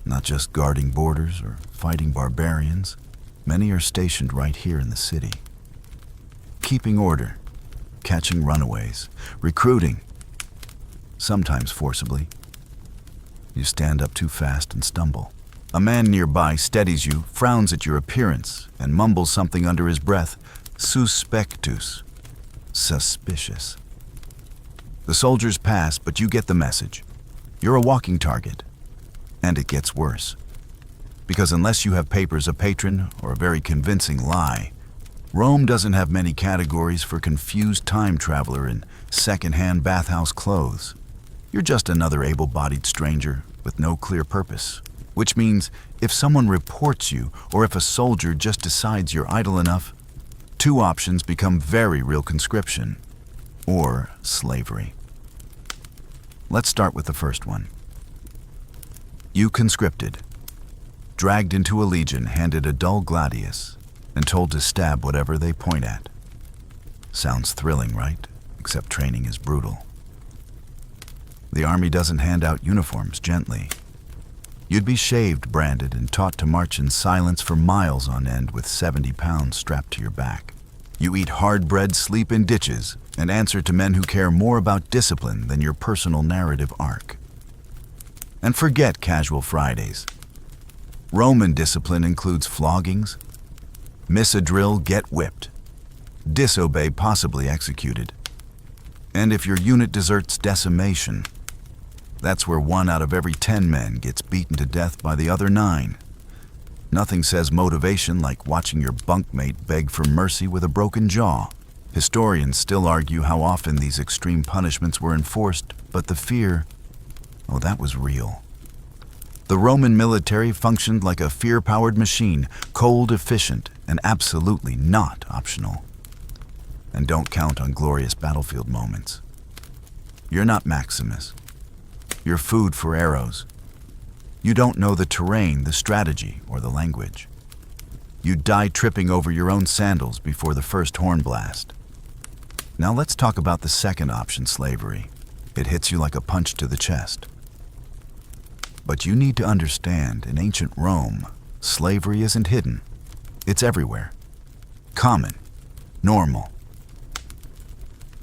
Not just guarding borders or fighting barbarians. Many are stationed right here in the city. Keeping order, catching runaways, recruiting, sometimes forcibly. You stand up too fast and stumble. A man nearby steadies you, frowns at your appearance, and mumbles something under his breath. Suspectus. Suspicious. The soldiers pass, but you get the message. You're a walking target. And it gets worse. Because unless you have papers, a patron, or a very convincing lie, Rome doesn't have many categories for confused time traveler in second-hand bathhouse clothes. You're just another able-bodied stranger with no clear purpose. which means if someone reports you or if a soldier just decides you're idle enough, two options become very real: conscription or slavery. Let's start with the first one. You conscripted, dragged into a legion, handed a dull gladius, and told to stab whatever they point at. Sounds thrilling, right? Except training is brutal. The army doesn't hand out uniforms gently. You'd be shaved, branded, and taught to march in silence for miles on end with 70 pounds strapped to your back. You eat hard bread, sleep in ditches, and answer to men who care more about discipline than your personal narrative arc. And forget casual Fridays. Roman discipline includes floggings. Miss a drill, get whipped. Disobey, possibly executed. And if your unit deserts, decimation. That's where 1 out of every 10 men gets beaten to death by the other 9. Nothing says motivation like watching your bunkmate beg for mercy with a broken jaw. Historians still argue how often these extreme punishments were enforced, but the fear, oh, that was real. The Roman military functioned like a fear-powered machine, cold, efficient, and absolutely not optional. And don't count on glorious battlefield moments. You're not Maximus. You're food for arrows. You don't know the terrain, the strategy, or the language. You die tripping over your own sandals before the first horn blast. Now let's talk about the second option, slavery. It hits you like a punch to the chest. But you need to understand, in ancient Rome, slavery isn't hidden. It's everywhere. Common. Normal.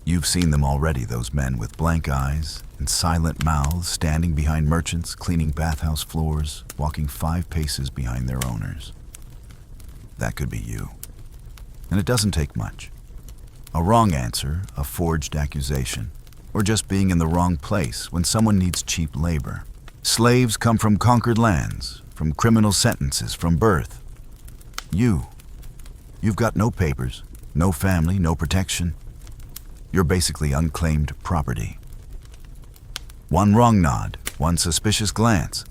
You've seen them already, those men with blank eyes and silent mouths standing behind merchants, cleaning bathhouse floors, walking 5 paces behind their owners. That could be you. And it doesn't take much. A wrong answer, a forged accusation, or just being in the wrong place when someone needs cheap labor. Slaves come from conquered lands, from criminal sentences, from birth. You've got no papers, no family, no protection. You're basically unclaimed property. One wrong nod, one suspicious glance,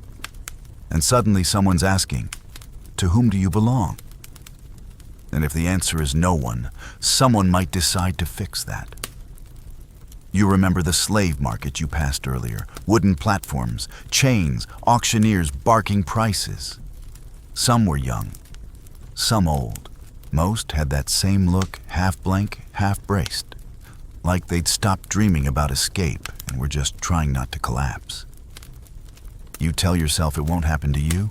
and suddenly someone's asking, to whom do you belong? And if the answer is no one, someone might decide to fix that. You remember the slave market you passed earlier, wooden platforms, chains, auctioneers barking prices. Some were young, some old. Most had that same look, half blank, half braced, like they'd stopped dreaming about escape and were just trying not to collapse. You tell yourself it won't happen to you,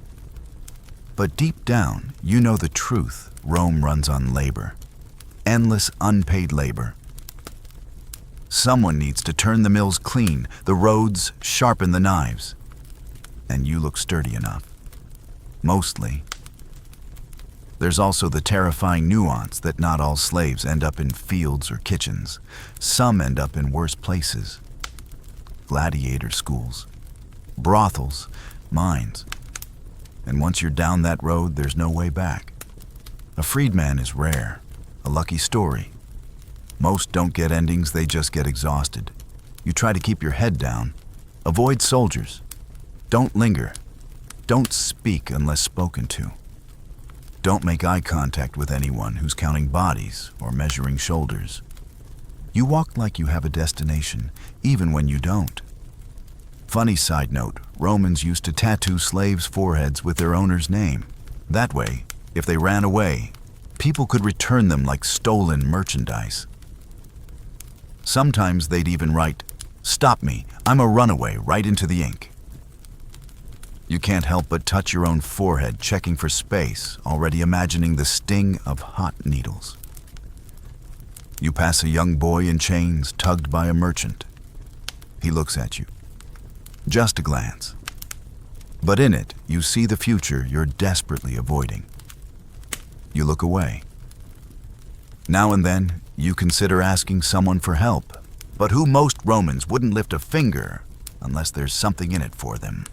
but deep down, you know the truth. Rome runs on labor. Endless unpaid labor. Someone needs to turn the mills clean, the roads, sharpen the knives. And you look sturdy enough. Mostly. There's also the terrifying nuance that not all slaves end up in fields or kitchens. Some end up in worse places. Gladiator schools, brothels, mines. And once you're down that road, there's no way back. A freedman is rare, a lucky story. Most don't get endings, they just get exhausted. You try to keep your head down. Avoid soldiers. Don't linger. Don't speak unless spoken to. Don't make eye contact with anyone who's counting bodies or measuring shoulders. You walk like you have a destination, even when you don't. Funny side note, Romans used to tattoo slaves' foreheads with their owner's name. That way, if they ran away, people could return them like stolen merchandise. Sometimes they'd even write, "Stop me, I'm a runaway," right into the ink. You can't help but touch your own forehead, checking for space, already imagining the sting of hot needles. You pass a young boy in chains, tugged by a merchant. He looks at you. Just a glance. But in it, you see the future you're desperately avoiding. You look away. Now and then, you consider asking someone for help, but who most Romans wouldn't lift a finger unless there's something in it for them.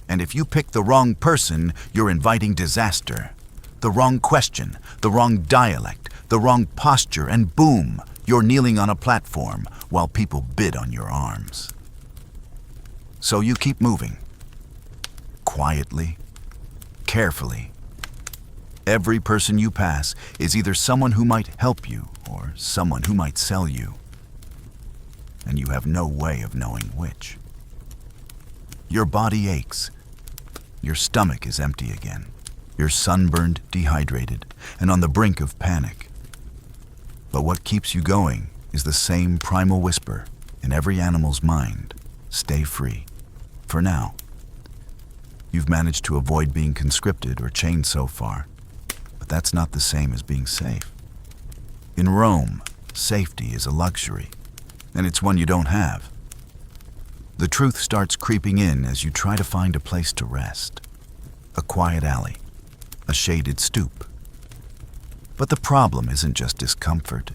And if you pick the wrong person, you're inviting disaster. The wrong question, the wrong dialect, the wrong posture, and boom, you're kneeling on a platform while people bid on your arms. So you keep moving. quietly, carefully. Every person you pass is either someone who might help you or someone who might sell you. And you have no way of knowing which. Your body aches. Your stomach is empty again. You're sunburned, dehydrated, and on the brink of panic. But what keeps you going is the same primal whisper in every animal's mind: stay free. For now. You've managed to avoid being conscripted or chained so far, but that's not the same as being safe. In Rome, safety is a luxury, and it's one you don't have. The truth starts creeping in as you try to find a place to rest. A quiet alley, a shaded stoop. But the problem isn't just discomfort.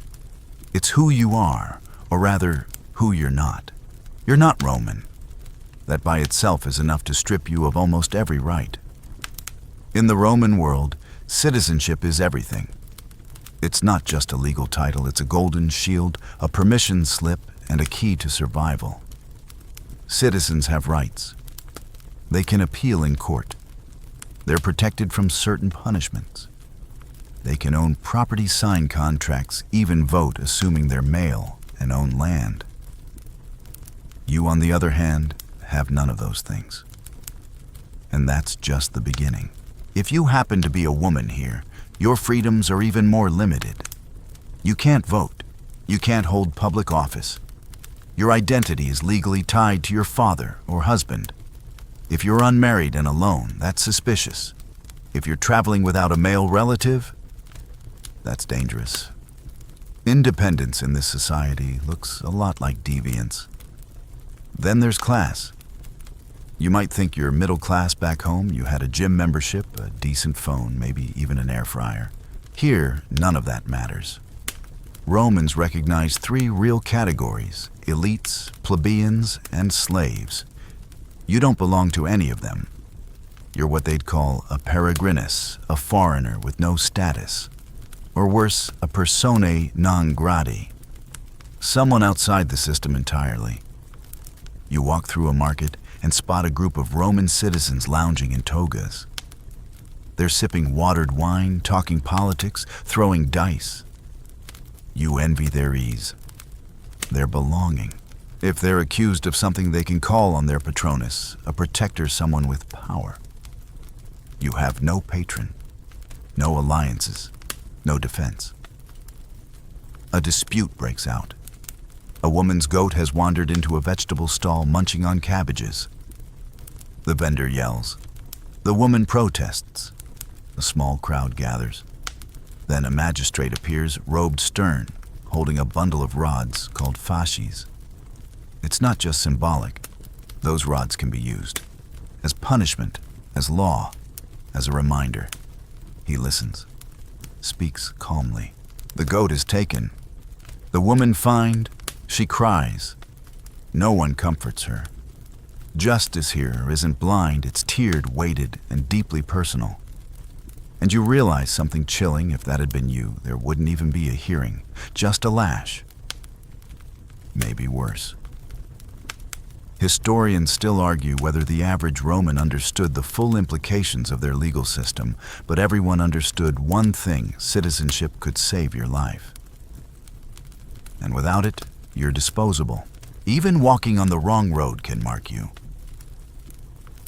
It's who you are, or rather, who you're not. You're not Roman. That by itself is enough to strip you of almost every right. In the Roman world, citizenship is everything. It's not just a legal title, it's a golden shield, a permission slip, and a key to survival. Citizens have rights. They can appeal in court. They're protected from certain punishments. They can own property, sign contracts, even vote, assuming they're male, and own land. You, on the other hand, have none of those things. And that's just the beginning. If you happen to be a woman here, your freedoms are even more limited. You can't vote. You can't hold public office. Your identity is legally tied to your father or husband. If you're unmarried and alone, that's suspicious. If you're traveling without a male relative, that's dangerous. Independence in this society looks a lot like deviance. Then there's class. You might think you're middle class back home. You had a gym membership, a decent phone, maybe even an air fryer. Here, none of that matters. Romans recognized three real categories: elites, plebeians, and slaves. You don't belong to any of them. You're what they'd call a peregrinus, a foreigner with no status. Or worse, a personae non grata, someone outside the system entirely. You walk through a market and spot a group of Roman citizens lounging in togas. They're sipping watered wine, talking politics, throwing dice. You envy their ease, their belonging. If they're accused of something, they can call on their patronus, a protector, someone with power. You have no patron, no alliances, no defense. A dispute breaks out. A woman's goat has wandered into a vegetable stall munching on cabbages. The vendor yells. The woman protests. A small crowd gathers. Then a magistrate appears, robed stern, holding a bundle of rods called fasces. It's not just symbolic. Those rods can be used as punishment, as law, as a reminder. He listens, speaks calmly. The goat is taken. The woman fined. She cries. No one comforts her. Justice here isn't blind, it's tiered, weighted, and deeply personal. And you realize something chilling. If that had been you, there wouldn't even be a hearing, just a lash. Maybe worse. Historians still argue whether the average Roman understood the full implications of their legal system, but everyone understood one thing: citizenship could save your life. And without it, you're disposable. Even walking on the wrong road can mark you.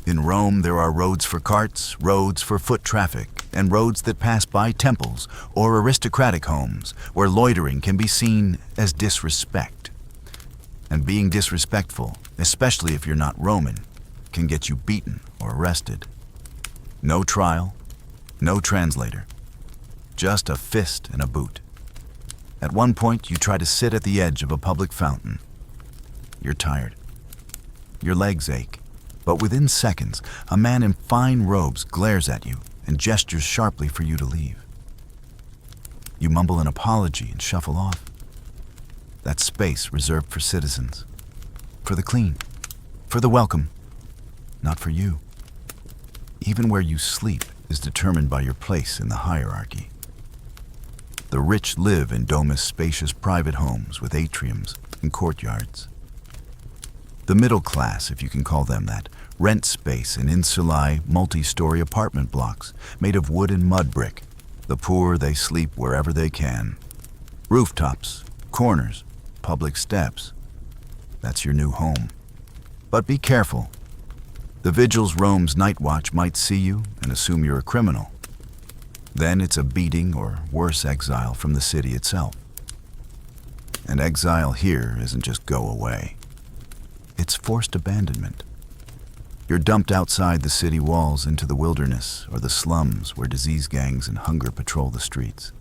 In Rome, there are roads for carts, roads for foot traffic, and roads that pass by temples or aristocratic homes, where loitering can be seen as disrespect. And being disrespectful, especially if you're not Roman, can get you beaten or arrested. No trial, no translator, just a fist and a boot. At one point, you try to sit at the edge of a public fountain. You're tired. Your legs ache. But within seconds, a man in fine robes glares at you and gestures sharply for you to leave. You mumble an apology and shuffle off. That space reserved for citizens. For the clean. For the welcome. Not for you. Even where you sleep is determined by your place in the hierarchy. The rich live in domus, spacious private homes with atriums and courtyards. The middle class, if you can call them that, Rent space in insulae multi-story apartment blocks made of wood and mud brick. The poor, they sleep wherever they can. Rooftops, corners, public steps. That's your new home. But be careful. The vigil's roam's night watch might see you and assume you're a criminal. Then it's a beating or worse exile from the city itself. And exile here isn't just go away. It's forced abandonment. You're dumped outside the city walls into the wilderness or the slums where disease gangs and hunger patrol the streets.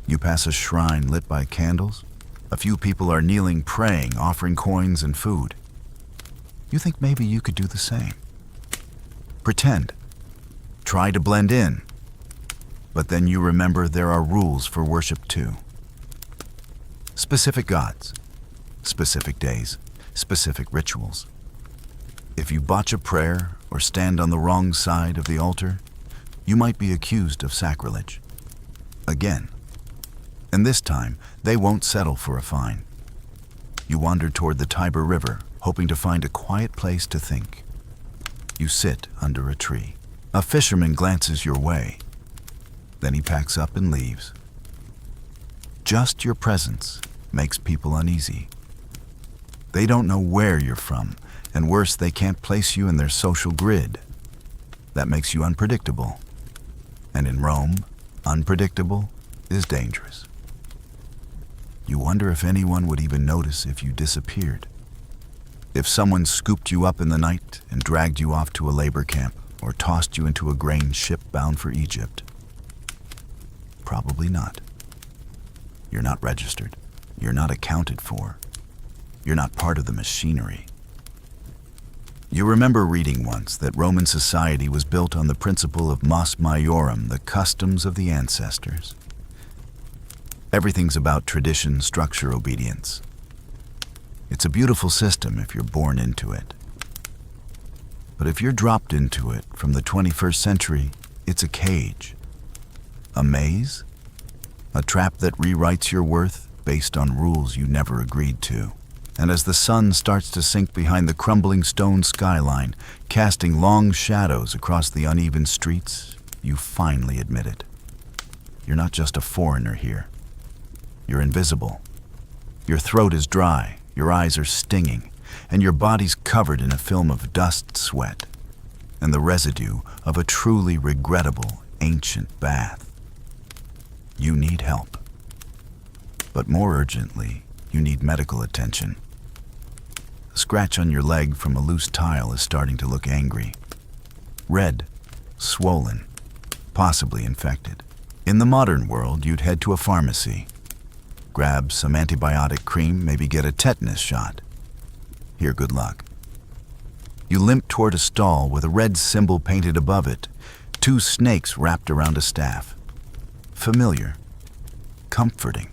You pass a shrine lit by candles. A few people are kneeling, praying, offering coins and food. You think maybe you could do the same. Pretend. Try to blend in. But then you remember there are rules for worship too. Specific gods, specific days, specific rituals. If you botch a prayer or stand on the wrong side of the altar, you might be accused of sacrilege. Again. And this time, they won't settle for a fine. You wander toward the Tiber River, hoping to find a quiet place to think. You sit under a tree. A fisherman glances your way. Then he packs up and leaves. Just your presence makes people uneasy. They don't know where you're from, and worse, they can't place you in their social grid. That makes you unpredictable. And in Rome, unpredictable is dangerous. You wonder if anyone would even notice if you disappeared. If someone scooped you up in the night and dragged you off to a labor camp or tossed you into a grain ship bound for Egypt. Probably not. You're not registered. You're not accounted for. You're not part of the machinery. You remember reading once that Roman society was built on the principle of mos maiorum, the customs of the ancestors. Everything's about tradition, structure, obedience. It's a beautiful system if you're born into it. But if you're dropped into it from the 21st century, it's a cage. A maze? A trap that rewrites your worth based on rules you never agreed to. And as the sun starts to sink behind the crumbling stone skyline, casting long shadows across the uneven streets, you finally admit it. You're not just a foreigner here. You're invisible. Your throat is dry, your eyes are stinging, and your body's covered in a film of dust, sweat, and the residue of a truly regrettable ancient bath. You need help. But more urgently, you need medical attention. A scratch on your leg from a loose tile is starting to look angry. Red, swollen, possibly infected. In the modern world, you'd head to a pharmacy. Grab some antibiotic cream, maybe get a tetanus shot. Here, good luck. You limp toward a stall with a red symbol painted above it, 2 snakes wrapped around a staff. Familiar, comforting.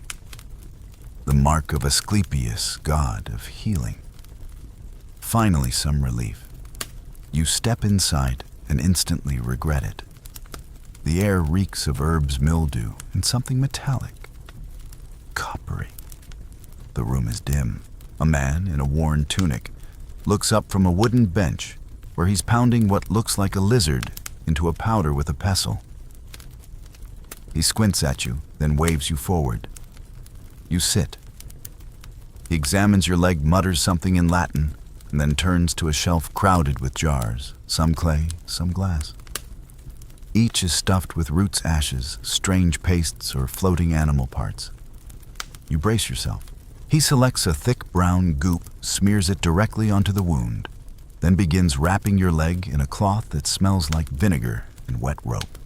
The mark of Asclepius, god of healing. Finally, some relief. You step inside and instantly regret it. The air reeks of herbs mildew and something metallic. Coppery. The room is dim. A man in a worn tunic looks up from a wooden bench where he's pounding what looks like a lizard into a powder with a pestle. He squints at you, then waves you forward. You sit. He examines your leg, mutters something in Latin, and then turns to a shelf crowded with jars, some clay, some glass. Each is stuffed with roots, ashes, strange pastes, or floating animal parts. You brace yourself. He selects a thick brown goop, smears it directly onto the wound, then begins wrapping your leg in a cloth that smells like vinegar and wet rope.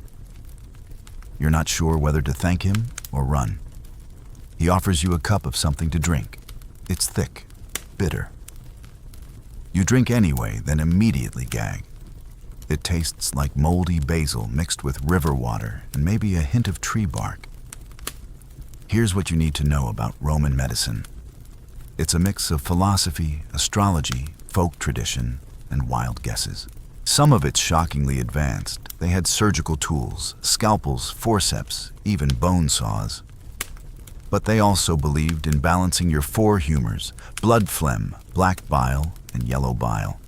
You're not sure whether to thank him or run. He offers you a cup of something to drink. It's thick, bitter. You drink anyway, then immediately gag. It tastes like moldy basil mixed with river water and maybe a hint of tree bark. Here's what you need to know about Roman medicine. It's a mix of philosophy, astrology, folk tradition, and wild guesses. Some of it's shockingly advanced. They had surgical tools, scalpels, forceps, even bone saws. But they also believed in balancing your 4 humors: blood phlegm, black bile, and yellow bile.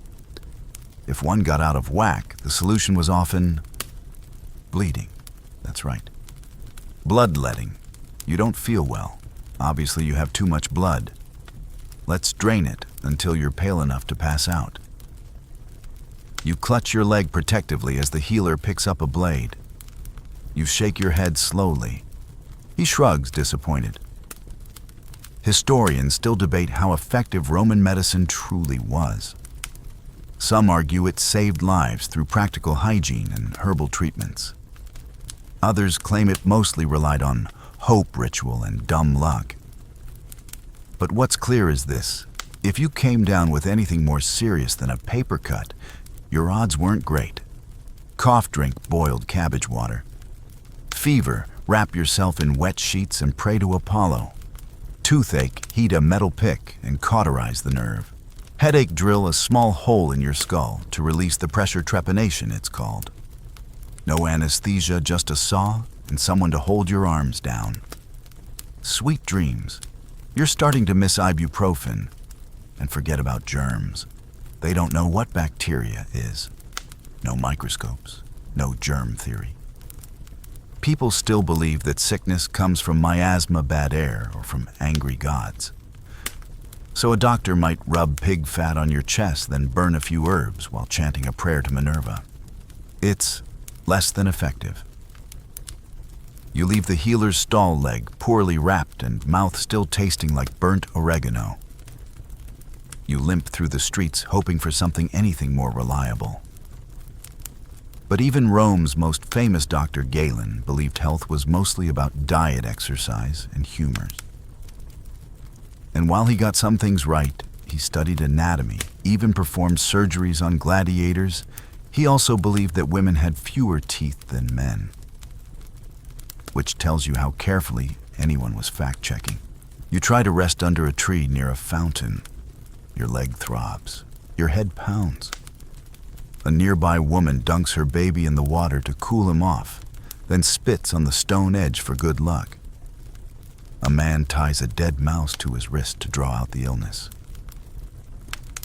If one got out of whack, the solution was often bleeding. That's right. Bloodletting. You don't feel well. Obviously, you have too much blood. Let's drain it until you're pale enough to pass out. You clutch your leg protectively as the healer picks up a blade. You shake your head slowly. He shrugs, disappointed. Historians still debate how effective Roman medicine truly was. Some argue it saved lives through practical hygiene and herbal treatments. Others claim it mostly relied on hope ritual and dumb luck. But what's clear is this: if you came down with anything more serious than a paper cut, your odds weren't great. Cough, drink boiled cabbage water. Fever, wrap yourself in wet sheets and pray to Apollo. Toothache, heat a metal pick and cauterize the nerve. Headache, drill a small hole in your skull to release the pressure trepanation, it's called. No anesthesia, just a saw and someone to hold your arms down. Sweet dreams. You're starting to miss ibuprofen and forget about germs. They don't know what bacteria is. No microscopes, no germ theory. People still believe that sickness comes from miasma, bad air, or from angry gods. So a doctor might rub pig fat on your chest, then burn a few herbs while chanting a prayer to Minerva. It's less than effective. You leave the healer's stall leg poorly wrapped and mouth still tasting like burnt oregano. You limp through the streets hoping for anything more reliable. But even Rome's most famous Dr. Galen believed health was mostly about diet, exercise, and humors. And while he got some things right, he studied anatomy, even performed surgeries on gladiators, he also believed that women had fewer teeth than men. Which tells you how carefully anyone was fact-checking. You try to rest under a tree near a fountain. Your leg throbs. Your head pounds. A nearby woman dunks her baby in the water to cool him off, then spits on the stone edge for good luck. A man ties a dead mouse to his wrist to draw out the illness.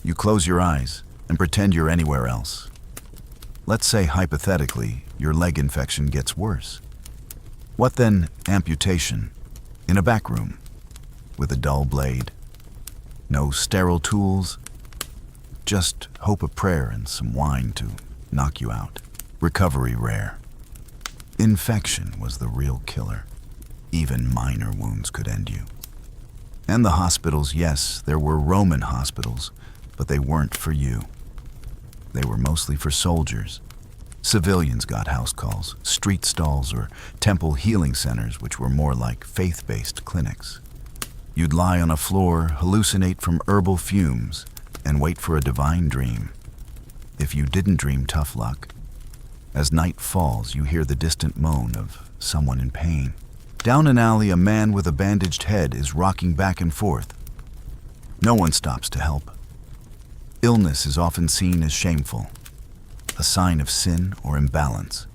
You close your eyes and pretend you're anywhere else. Let's say, hypothetically, your leg infection gets worse. What then? Amputation. In a back room. With a dull blade. No sterile tools. Just hope, a prayer, and some wine to knock you out. Recovery rare. Infection was the real killer. Even minor wounds could end you. And the hospitals, yes, there were Roman hospitals, but they weren't for you. They were mostly for soldiers. Civilians got house calls, street stalls, or temple healing centers, which were more like faith-based clinics. You'd lie on a floor, hallucinate from herbal fumes, and wait for a divine dream. If you didn't dream, tough luck. As night falls, you hear the distant moan of someone in pain. Down an alley, a man with a bandaged head is rocking back and forth. No one stops to help. Illness is often seen as shameful, a sign of sin or imbalance.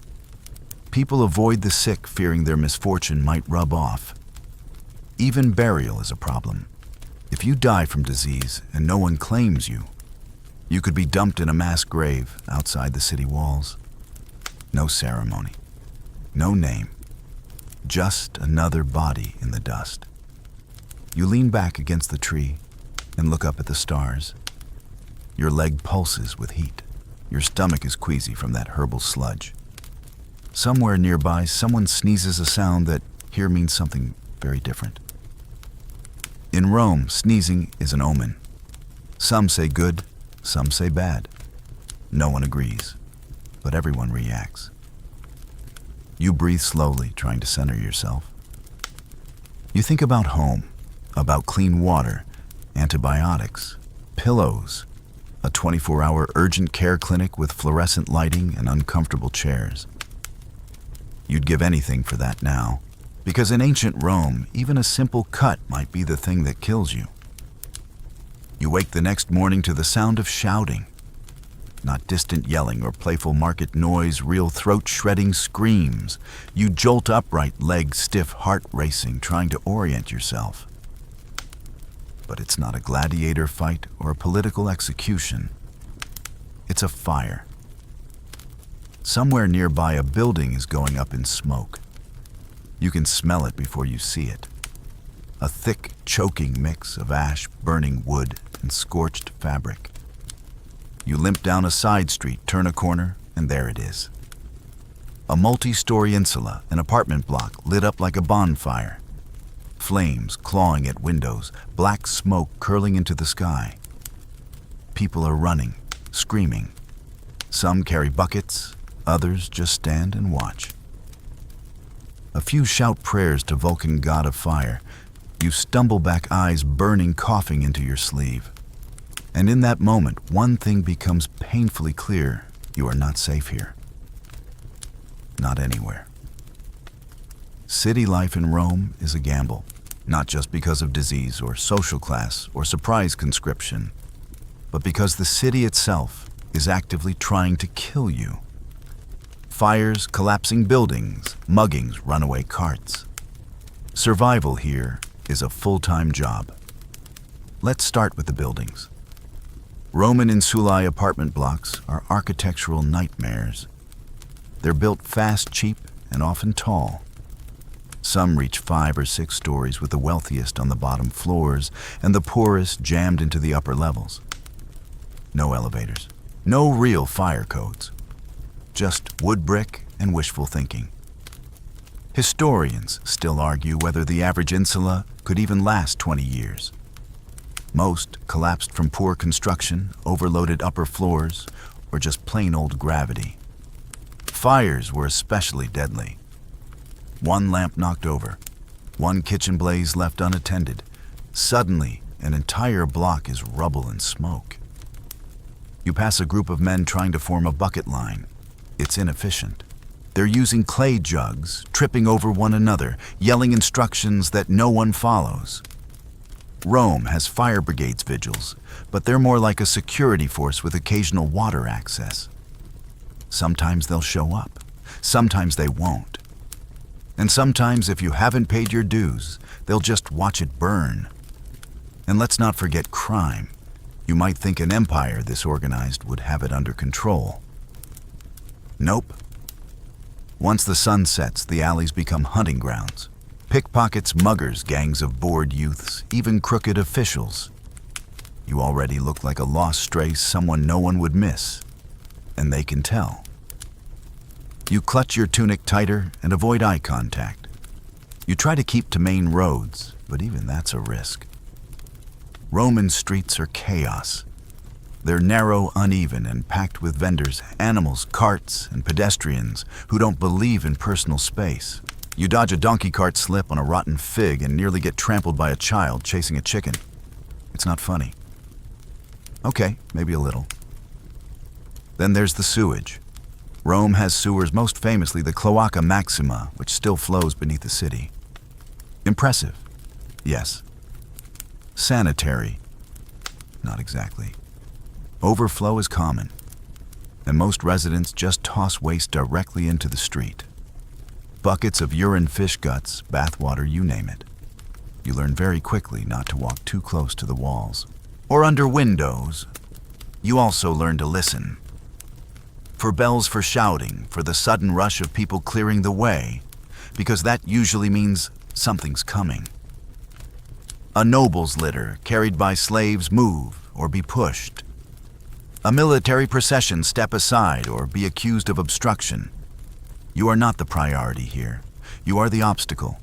People avoid the sick, fearing their misfortune might rub off. Even burial is a problem. If you die from disease and no one claims you, you could be dumped in a mass grave outside the city walls. No ceremony, no name, just another body in the dust. You lean back against the tree and look up at the stars. Your leg pulses with heat. Your stomach is queasy from that herbal sludge. Somewhere nearby, someone sneezes a sound that here means something very different. In Rome, sneezing is an omen. Some say good, some say bad. No one agrees, but everyone reacts. You breathe slowly, trying to center yourself. You think about home, about clean water, antibiotics, pillows, a 24-hour urgent care clinic with fluorescent lighting and uncomfortable chairs. You'd give anything for that now, because in ancient Rome, even a simple cut might be the thing that kills you. You wake the next morning to the sound of shouting. Not distant yelling or playful market noise, real throat-shredding screams. You jolt upright, legs stiff, heart racing, trying to orient yourself. But it's not a gladiator fight or a political execution. It's a fire. Somewhere nearby, a building is going up in smoke. You can smell it before you see it. A thick, choking mix of ash, burning wood, and scorched fabric. You limp down a side street, turn a corner, and there it is. A multi-story insula, an apartment block lit up like a bonfire. Flames clawing at windows, black smoke curling into the sky. People are running, screaming. Some carry buckets, others just stand and watch. A few shout prayers to Vulcan god of fire. You stumble back, eyes burning, coughing into your sleeve. And in that moment, one thing becomes painfully clear. You are not safe here. Not anywhere. City life in Rome is a gamble, not just because of disease or social class or surprise conscription, but because the city itself is actively trying to kill you. Fires, collapsing buildings, muggings, runaway carts. Survival here is a full-time job. Let's start with the buildings. Roman insulae apartment blocks are architectural nightmares. They're built fast, cheap, and often tall. Some reach 5 or 6 stories, with the wealthiest on the bottom floors and the poorest jammed into the upper levels. No elevators, no real fire codes. Just wood brick and wishful thinking. Historians still argue whether the average insula could even last 20 years. Most collapsed from poor construction, overloaded upper floors, or just plain old gravity. Fires were especially deadly. One lamp knocked over, one kitchen blaze left unattended. Suddenly, an entire block is rubble and smoke. You pass a group of men trying to form a bucket line. It's inefficient. They're using clay jugs, tripping over one another, yelling instructions that no one follows. Rome has fire brigades vigils, but they're more like a security force with occasional water access. Sometimes they'll show up, sometimes they won't. And sometimes, if you haven't paid your dues, they'll just watch it burn. And let's not forget crime. You might think an empire this organized would have it under control. Nope. Once the sun sets, the alleys become hunting grounds. Pickpockets, muggers, gangs of bored youths, even crooked officials. You already look like a lost stray, someone no one would miss. And they can tell. You clutch your tunic tighter and avoid eye contact. You try to keep to main roads, but even that's a risk. Roman streets are chaos. They're narrow, uneven, and packed with vendors, animals, carts, and pedestrians who don't believe in personal space. You dodge a donkey cart slip on a rotten fig and nearly get trampled by a child chasing a chicken. It's not funny. Okay, maybe a little. Then there's the sewage. Rome has sewers, most famously the Cloaca Maxima, which still flows beneath the city. Impressive, yes. Sanitary, not exactly. Overflow is common, and most residents just toss waste directly into the street. Buckets of urine, fish guts, bathwater, you name it. You learn very quickly not to walk too close to the walls or under windows. You also learn to listen. For bells for shouting, for the sudden rush of people clearing the way, because that usually means something's coming. A noble's litter carried by slaves move or be pushed. A military procession step aside or be accused of obstruction. You are not the priority here. You are the obstacle.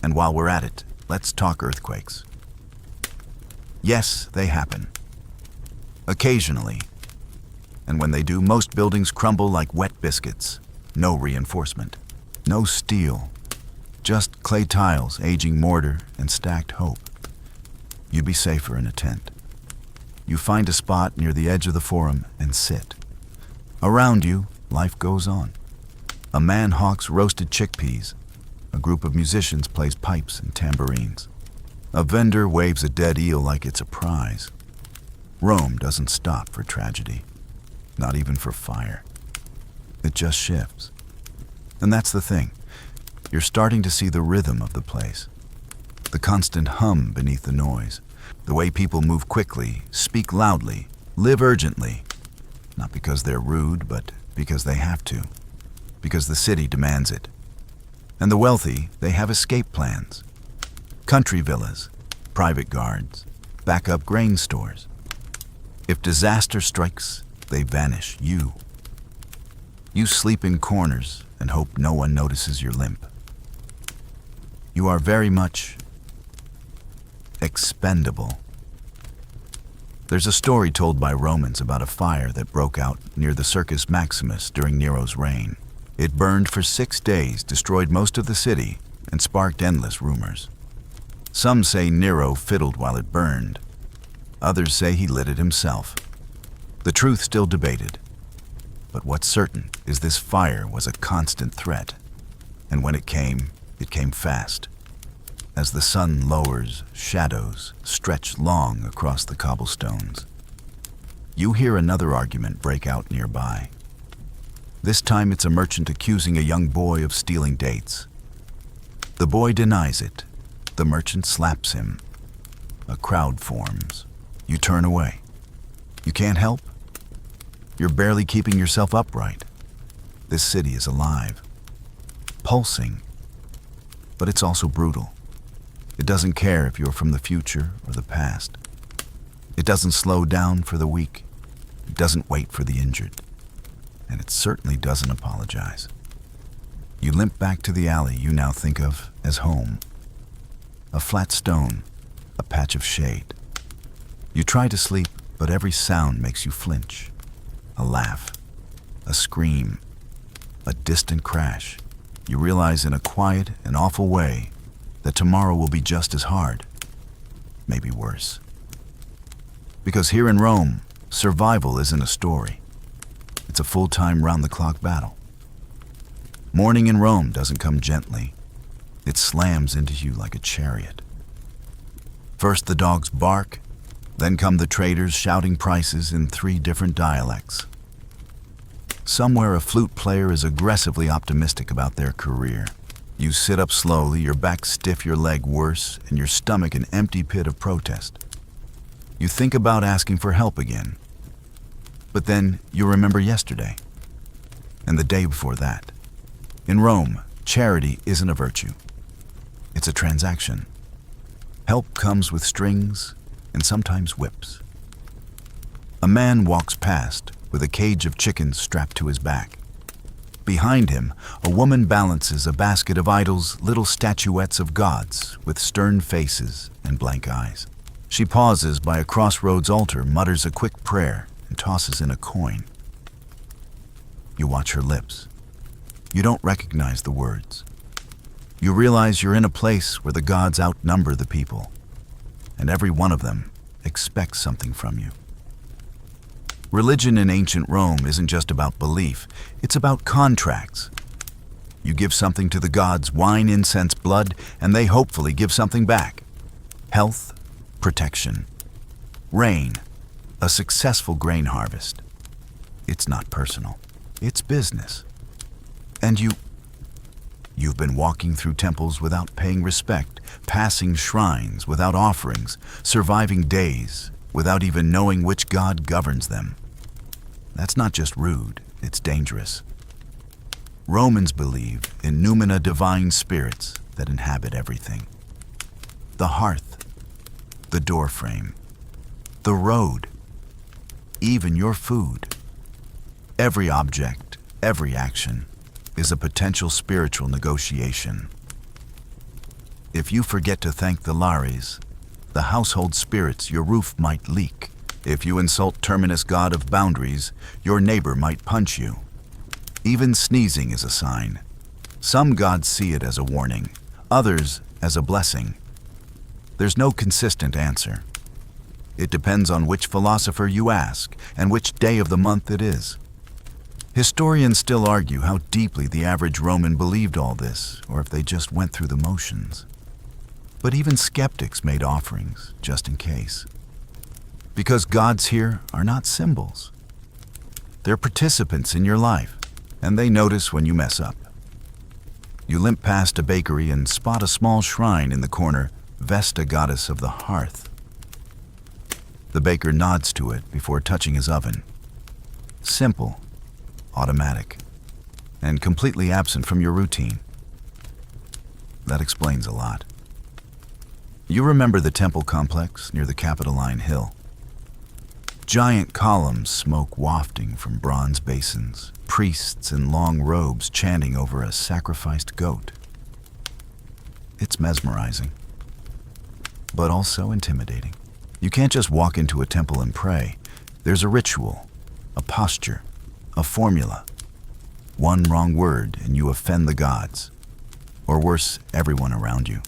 And while we're at it, let's talk earthquakes. Yes, they happen. Occasionally. And when they do, most buildings crumble like wet biscuits. No reinforcement. No steel. Just clay tiles, aging mortar, and stacked hope. You'd be safer in a tent. You find a spot near the edge of the forum and sit. Around you, life goes on. A man hawks roasted chickpeas. A group of musicians plays pipes and tambourines. A vendor waves a dead eel like it's a prize. Rome doesn't stop for tragedy. Not even for fire. It just shifts. And that's the thing. You're starting to see the rhythm of the place. The constant hum beneath the noise. The way people move quickly, speak loudly, live urgently. not because they're rude, but because they have to, because the city demands it. And the wealthy, they have escape plans. Country villas, private guards, backup grain stores. If disaster strikes, they vanish. You sleep in corners and hope no one notices your limp. You are very much expendable. There's a story told by Romans about a fire that broke out near the Circus Maximus during Nero's reign. It burned for 6 days, destroyed most of the city, and sparked endless rumors. Some say Nero fiddled while it burned. Others say he lit it himself. The truth still debated. But what's certain is this fire was a constant threat. And when it came fast. As the sun lowers, shadows stretch long across the cobblestones. You hear another argument break out nearby. This time it's a merchant accusing a young boy of stealing dates. The boy denies it. The merchant slaps him. A crowd forms. You turn away. You can't help. You're barely keeping yourself upright. This city is alive, pulsing, but it's also brutal. It doesn't care if you're from the future or the past. It doesn't slow down for the weak. It doesn't wait for the injured. And it certainly doesn't apologize. You limp back to the alley you now think of as home. A flat stone, a patch of shade. You try to sleep, but every sound makes you flinch. A laugh, a scream, a distant crash. You realize in a quiet and awful way that tomorrow will be just as hard, maybe worse. Because here in Rome, survival isn't a story. It's a full-time round-the-clock battle. Morning in Rome doesn't come gently. It slams into you like a chariot. First the dogs bark, then come the traders shouting prices in 3 different dialects. Somewhere a flute player is aggressively optimistic about their career. You sit up slowly, your back stiff, your leg worse, and your stomach an empty pit of protest. You think about asking for help again. But then you remember yesterday, and the day before that. In Rome, charity isn't a virtue. It's a transaction. Help comes with strings and sometimes whips. A man walks past with a cage of chickens strapped to his back. Behind him, a woman balances a basket of idols, little statuettes of gods with stern faces and blank eyes. She pauses by a crossroads altar, mutters a quick prayer, and tosses in a coin. You watch her lips. You don't recognize the words. You realize you're in a place where the gods outnumber the people, and every one of them expects something from you. Religion in ancient Rome isn't just about belief, it's about contracts. You give something to the gods, wine, incense, blood, and they hopefully give something back. Health, protection, rain, a successful grain harvest. It's not personal, it's business. And you've been walking through temples without paying respect, passing shrines without offerings, surviving days without even knowing which god governs them. That's not just rude, it's dangerous. Romans believe in noumena, divine spirits that inhabit everything. The hearth, the doorframe, the road, even your food. Every object, every action is a potential spiritual negotiation. If you forget to thank the Lares, the household spirits, your roof might leak. If you insult Terminus, god of boundaries, your neighbor might punch you. Even sneezing is a sign. Some gods see it as a warning, others as a blessing. There's no consistent answer. It depends on which philosopher you ask and which day of the month it is. Historians still argue how deeply the average Roman believed all this, or if they just went through the motions. But even skeptics made offerings, just in case. Because gods here are not symbols. They're participants in your life, and they notice when you mess up. You limp past a bakery and spot a small shrine in the corner, Vesta, goddess of the hearth. The baker nods to it before touching his oven. Simple, automatic, and completely absent from your routine. That explains a lot. You remember the temple complex near the Capitoline Hill. Giant columns, smoke wafting from bronze basins, priests in long robes chanting over a sacrificed goat. It's mesmerizing, but also intimidating. You can't just walk into a temple and pray. There's a ritual, a posture, a formula. One wrong word and you offend the gods, or worse, everyone around you.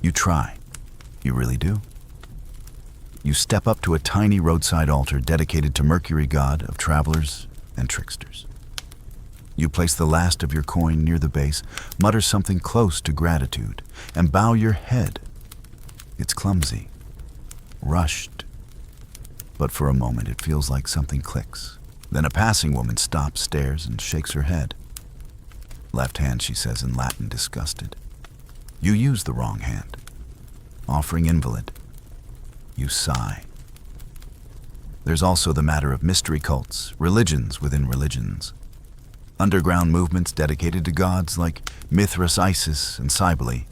You try. You really do. You step up to a tiny roadside altar dedicated to Mercury, god of travelers and tricksters. You place the last of your coin near the base, mutter something close to gratitude, and bow your head. It's clumsy, rushed, but for a moment it feels like something clicks. Then a passing woman stops, stares, and shakes her head. Left hand, she says in Latin, disgusted. You use the wrong hand. Offering invalid. You sigh. There's also the matter of mystery cults, religions within religions. Underground movements dedicated to gods like Mithras, Isis, and Cybele.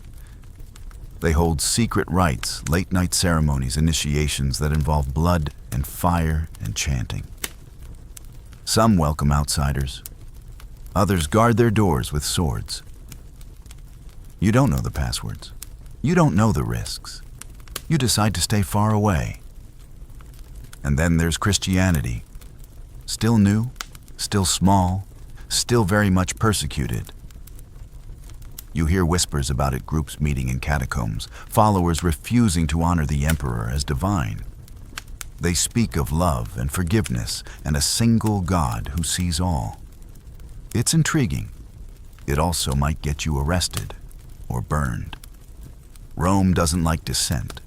They hold secret rites, late-night ceremonies, initiations that involve blood and fire and chanting. Some welcome outsiders. Others guard their doors with swords. You don't know the passwords. You don't know the risks. You decide to stay far away. And then there's Christianity. Still new, still small, still very much persecuted. You hear whispers about it, groups meeting in catacombs, followers refusing to honor the emperor as divine. They speak of love and forgiveness and a single God who sees all. It's intriguing. It also might get you arrested or burned. Rome doesn't like dissent.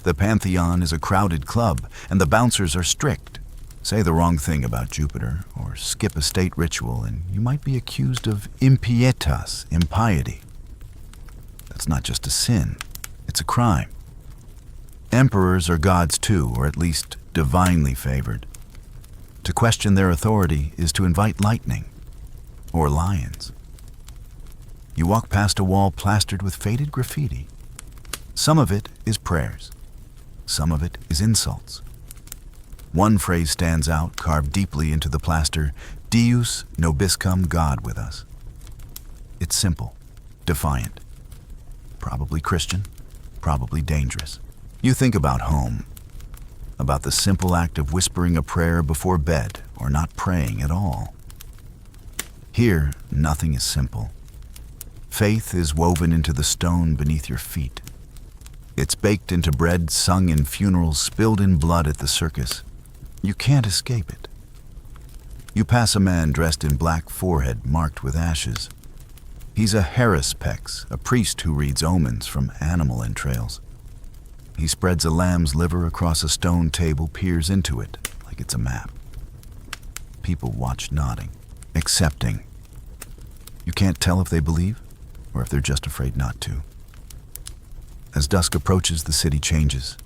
The Pantheon is a crowded club, and the bouncers are strict. Say the wrong thing about Jupiter, or skip a state ritual, and you might be accused of impietas, impiety. That's not just a sin, it's a crime. Emperors are gods too, or at least divinely favored. To question their authority is to invite lightning, or lions. You walk past a wall plastered with faded graffiti. Some of it is prayers. Some of it is insults. One phrase stands out, carved deeply into the plaster, Deus nobiscum, God with us. It's simple, defiant. Probably Christian, probably dangerous. You think about home, about the simple act of whispering a prayer before bed or not praying at all. Here, nothing is simple. Faith is woven into the stone beneath your feet. It's baked into bread sung in funerals, spilled in blood at the circus. You can't escape it. You pass a man dressed in black, forehead marked with ashes. He's a harispex, a priest who reads omens from animal entrails. He spreads a lamb's liver across a stone table, peers into it like it's a map. People watch, nodding, accepting. You can't tell if they believe or if they're just afraid not to. As dusk approaches, the city changes.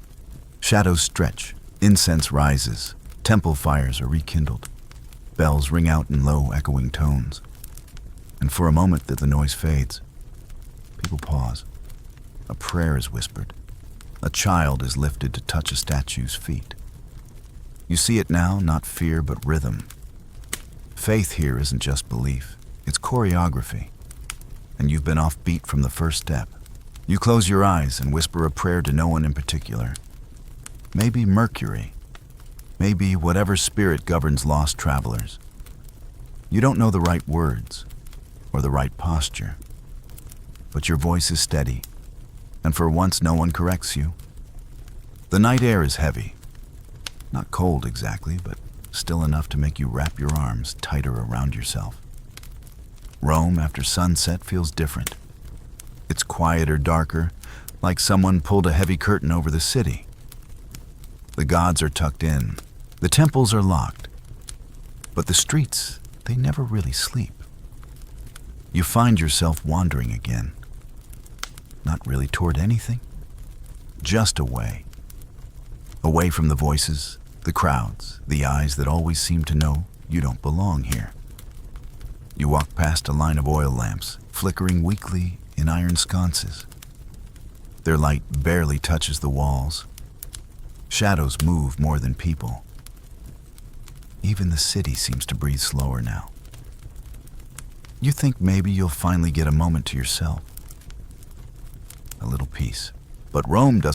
Shadows stretch, incense rises, temple fires are rekindled. Bells ring out in low, echoing tones. And for a moment the noise fades. People pause. A prayer is whispered. A child is lifted to touch a statue's feet. You see it now, not fear, but rhythm. Faith here isn't just belief, it's choreography. And you've been offbeat from the first step. You close your eyes and whisper a prayer to no one in particular. Maybe Mercury. Maybe whatever spirit governs lost travelers. You don't know the right words or the right posture, but your voice is steady, and for once no one corrects you. The night air is heavy. Not cold exactly, but still enough to make you wrap your arms tighter around yourself. Rome after sunset feels different. It's quieter, darker, like someone pulled a heavy curtain over the city. The gods are tucked in. The temples are locked. But the streets, they never really sleep. You find yourself wandering again. Not really toward anything, just away. Away from the voices, The crowds, the eyes that always seem to know you don't belong here. You walk past a line of oil lamps, flickering weakly in iron sconces. Their light barely touches the walls. Shadows move more than people. Even the city seems to breathe slower now. You think maybe you'll finally get a moment to yourself. A little peace. But Rome doesn't